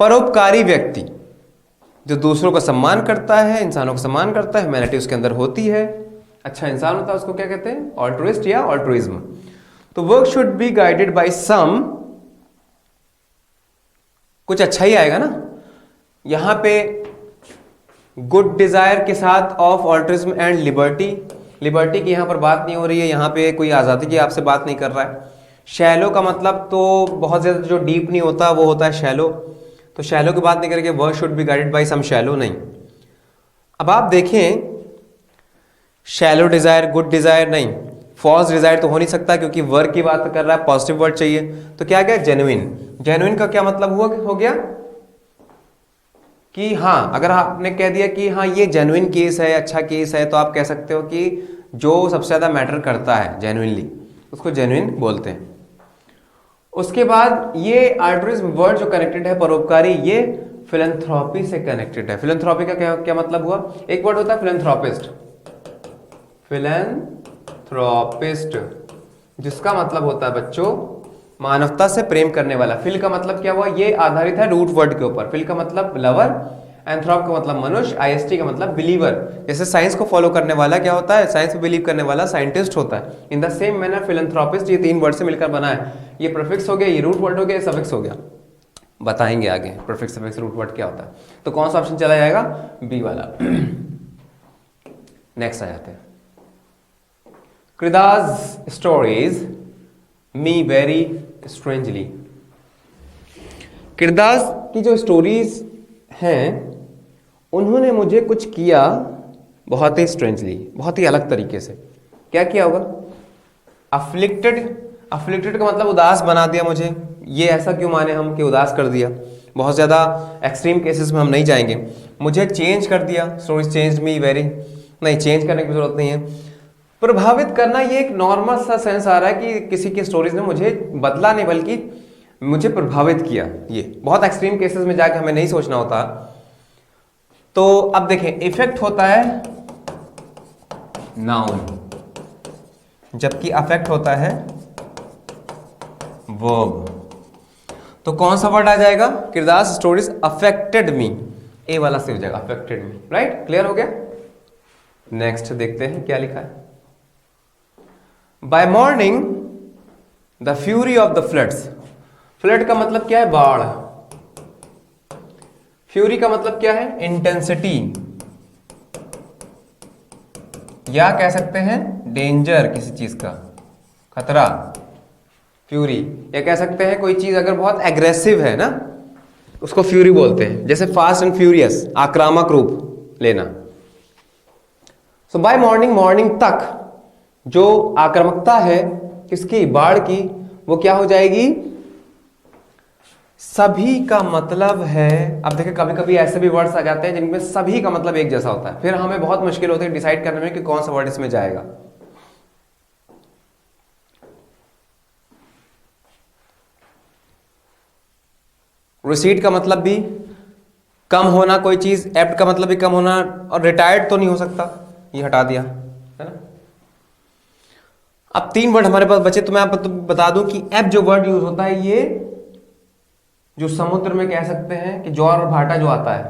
परोपकारी व्यक्ति, जो दूसरों का सम्मान करता है, इंसानों का सम्मान करता है, ह्यूमैनिटी उसके अंदर होती है, अच्छा इंसान होता है, उसको क्या कहते हैं, ऑल्ट्रुइस्ट या ऑल्ट्रुइज्म। तो work should be guided by some, कुछ अच्छा ही आएगा ना। यहां पे गुड डिजायर के साथ of altruism and liberty, liberty की यहां पर बात नहीं हो रही है, यहां पे कोई आजादी की आपसे बात नहीं कर रहा है। शैलो का मतलब तो बहुत ज्यादा जो डीप नहीं होता वो होता है शैलो, तो शैलो की बात नहीं करके work should be guided by some shallow, नहीं। अब आप देखें, शैलो डिजायर, गुड डिजायर नहीं, फॉल्स डिजायर तो हो नहीं सकता क्योंकि वर्क की बात कर रहा है, पॉजिटिव वर्ड चाहिए। तो क्या गया, जेन्युइन। जेन्युइन का क्या मतलब हुआ, हो गया कि हाँ, अगर आपने कह दिया कि हाँ ये जेन्युइन केस है, अच्छा केस है, तो आप कह सकते हो कि जो सबसे ज्यादा मैटर करता है जेन्युइनली, उसको जेन्युइन बोलते हैं। उसके बाद ये अल्ट्रुइज्म वर्ड जो कनेक्टेड है, परोपकारी, ये फिलैंथ्रोपी से कनेक्टेड है। फिलैंथ्रोपी का क्या मतलब हुआ, एक वर्ड होता है फिलैंथ्रोपिस्ट, फिलैंथ्रोपिस्ट जिसका मतलब होता है बच्चों मानवता से प्रेम करने वाला। फिल का मतलब क्या हुआ, ये आधारित है रूट वर्ड के ऊपर। फिल का मतलब लवर, एंथ्रोप का मतलब मनुष्य, आईएसटी का मतलब बिलीवर। जैसे साइंस को फॉलो करने वाला क्या होता है, साइंस में बिलीव करने वाला साइंटिस्ट होता है। In the same manner philanthropist, ये तीन वर्ड से मिलकर बना है। ये प्रीफिक्स हो गया, ये रूट वर्ड हो गया, ये सफिक्स हो गया। बताएंगे आगे प्रीफिक्स सफिक्स रूट वर्ड क्या होता है। तो कौन सा ऑप्शन चला जाएगा, बी वाला। नेक्स्ट आ जाते हैं, Krita's stories me very strangely. Krita's की जो स्टोरीज हैं उन्होंने मुझे कुछ किया बहुत ही स्ट्रेंजली, बहुत ही अलग तरीके से। क्या किया होगा, अफ्लिक्टेड, अफ्लिक्टेड का मतलब उदास बना दिया मुझे, ये ऐसा क्यों माने हम कि उदास कर दिया, बहुत ज़्यादा एक्सट्रीम केसेस में हम नहीं जाएंगे। मुझे चेंज कर दिया, स्टोरीज चेंज मी वेरी, नहीं चेंज करने की जरूरत नहीं है। प्रभावित करना ये एक नॉर्मल सा सेंस आ रहा है कि किसी की स्टोरीज ने मुझे बदला नहीं बल्कि मुझे प्रभावित किया। ये बहुत एक्सट्रीम केसेस में जाके हमें नहीं सोचना होता। तो अब देखें, इफेक्ट होता है नाउन, जबकि अफेक्ट होता है वर्ब। तो कौन सा वर्ड आ जाएगा? किरदार स्टोरीज अफेक्टेड मी, ए वाला से हो जाएगा, अफेक्टेड मी। राइट, क्लियर हो गया। नेक्स्ट देखते हैं क्या लिखा है। By morning the fury of the floods. Flood का मतलब क्या है? बाढ़। फ्यूरी का मतलब क्या है? इंटेंसिटी, या कह सकते हैं डेंजर, किसी चीज का खतरा, फ्यूरी। या कह सकते हैं कोई चीज अगर बहुत एग्रेसिव है ना, उसको फ्यूरी बोलते हैं। जैसे फास्ट एंड फ्यूरियस, आक्रामक रूप लेना। सो बाय मॉर्निंग, मॉर्निंग तक जो आक्रामकता है किसकी? बाढ़ की, वो क्या हो जाएगी? सभी का मतलब है। अब देखिए, कभी कभी ऐसे भी वर्ड्स आ जाते हैं जिनमें सभी का मतलब एक जैसा होता है, फिर हमें बहुत मुश्किल होती है डिसाइड करने में कि कौन सा वर्ड इसमें जाएगा। रिसीट का मतलब भी कम होना, कोई चीज। एप्ट का मतलब भी कम होना, और रिटायर्ड तो नहीं हो सकता, ये हटा दिया, है ना। अब 3 वर्ड हमारे पास बचे, तो मैं आपको बता दूं कि एप जो वर्ड यूज होता है, ये जो समुद्र में कह सकते हैं कि ज्वार और भाटा जो आता है,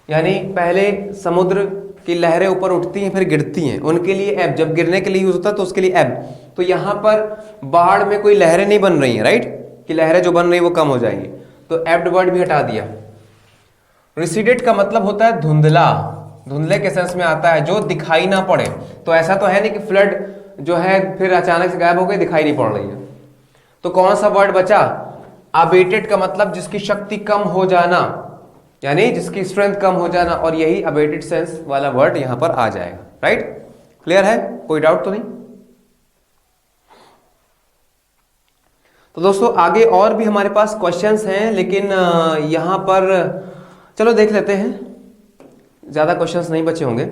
यानी पहले समुद्र की लहरें ऊपर उठती हैं फिर गिरती हैं, उनके लिए एब, जब गिरने के लिए यूज होता है तो उसके लिए एब। तो यहां पर बाढ़ में कोई लहरें नहीं बन रही हैं, राइट, कि लहरें जो बन रही है वो कम हो जाएंगी, तो एब्ड वर्ड भी हटा दिया। रिसीडेड का मतलब होता है धुंधला, धुंधले के सेंस में आता है, जो दिखाई ना पड़े। तो ऐसा तो है नहीं कि फ्लड जो है फिर अचानक से गायब हो गई, दिखाई नहीं पड़ रही है। तो कौन सा वर्ड बचा? अबेटेड का मतलब जिसकी शक्ति कम हो जाना, यानी जिसकी स्ट्रेंथ कम हो जाना, और यही अबेटेड सेंस वाला वर्ड यहां पर आ जाएगा। राइट, क्लियर है? कोई डाउट तो नहीं? तो दोस्तों आगे और भी हमारे पास क्वेश्चंस हैं, लेकिन यहां पर चलो देख लेते हैं, ज्यादा क्वेश्चंस नहीं बचे होंगे।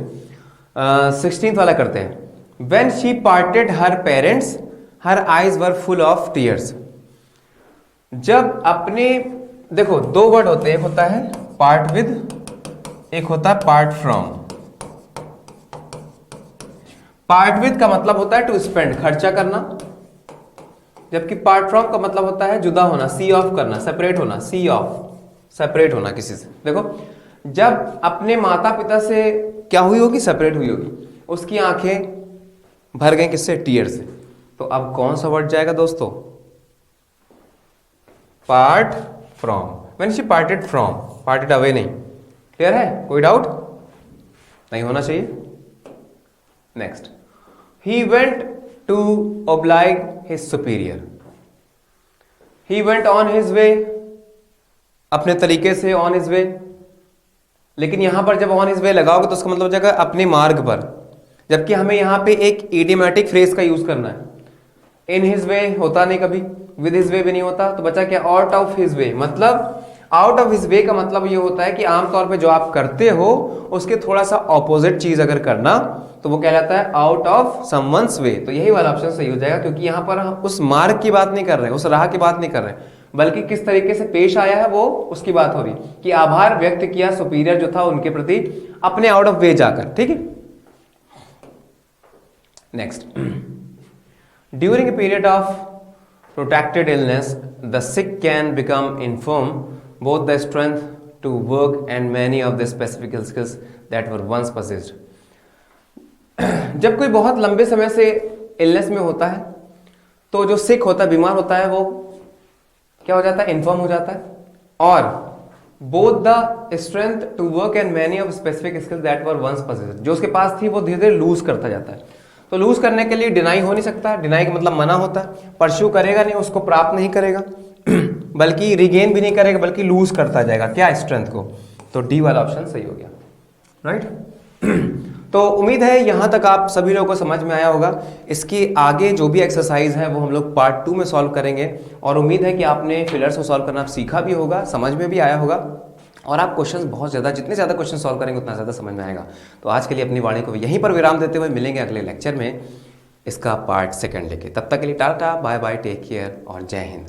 16th वाला करते हैं। When she parted her parents her eyes were full of tears. जब अपने, देखो 2 वर्ड होते हैं, एक होता है पार्ट विद, एक होता है पार्ट फ्रॉम। पार्ट विद का मतलब होता है टू स्पेंड, खर्चा करना, जबकि पार्ट फ्रॉम का मतलब होता है जुदा होना, सी ऑफ करना, सेपरेट होना, सी ऑफ, सेपरेट होना किसी से। देखो, जब अपने माता पिता से क्या हुई होगी? सेपरेट हुई होगी, उसकी आंखें भर गई किससे? टीयर से। तो अब कौन सा वर्ड जाएगा दोस्तों? Part from. When she parted from, parted away नहीं। क्लियर है? कोई डाउट नहीं होना चाहिए। Next, he went to oblige his superior. He went on his way, अपने तरीके से on his way। लेकिन यहां पर जब on his way लगाओगे तो उसका मतलब हो जाएगा अपने मार्ग पर, जबकि हमें यहां पे एक इडियोमैटिक फ्रेज का यूज करना है। in his way होता नहीं कभी, with his way भी नहीं होता, तो बचा क्या? out of his way। मतलब आउट ऑफ हिज वे का मतलब ये होता है कि आमतौर पे जो आप करते हो उसके थोड़ा सा ऑपोजिट चीज अगर करना तो वो कहलाता है आउट ऑफ समवन्स वे। तो यही वाला ऑप्शन सही हो जाएगा, क्योंकि यहां पर हम उस मार्ग की बात नहीं कर रहे, उस राह की बात नहीं कर रहे, बल्कि किस तरीके से पेश आया है वो उसकी बात हो रही, कि आभार व्यक्त किया सुपीरियर जो था उनके प्रति अपने आउट ऑफ वे जाकर। ठीक है, next, during a period of protracted illness the sick can become infirm, both the strength to work and many of the specific skills that were once possessed. जब कोई बहुत लंबे समय से इलनेस में होता है तो जो सिक होता है, बीमार होता है, वो क्या हो जाता है? इन्फर्म हो जाता है। और both the strength to work and many of specific skills that were once possessed, जो उसके पास थी वो धीरे धीरे लूज करता जाता है। तो लूज करने के लिए डिनाई हो नहीं सकता, डिनाई का मतलब मना होता है, परस्यू करेगा नहीं, उसको प्राप्त नहीं करेगा, बल्कि रिगेन भी नहीं करेगा, बल्कि लूज करता जाएगा क्या? स्ट्रेंथ को। तो डी वाला ऑप्शन सही हो गया। राइट, तो उम्मीद है यहाँ तक आप सभी लोगों को समझ में आया होगा। इसकी आगे जो भी एक्सरसाइज है वो हम लोग पार्ट 2 में सॉल्व करेंगे, और उम्मीद है कि आपने फिलर्स को सॉल्व करना सीखा भी होगा, समझ में भी आया होगा, और आप क्वेश्चंस बहुत ज़्यादा, जितने ज़्यादा क्वेश्चन सॉल्व करेंगे उतना ज़्यादा समझ में आएगा। तो आज के लिए अपनी वाणी को यहीं पर विराम देते हुए मिलेंगे अगले लेक्चर में इसका पार्ट 2 लेके। तब तक के लिए ta ta, bye bye, take care और जय हिंद।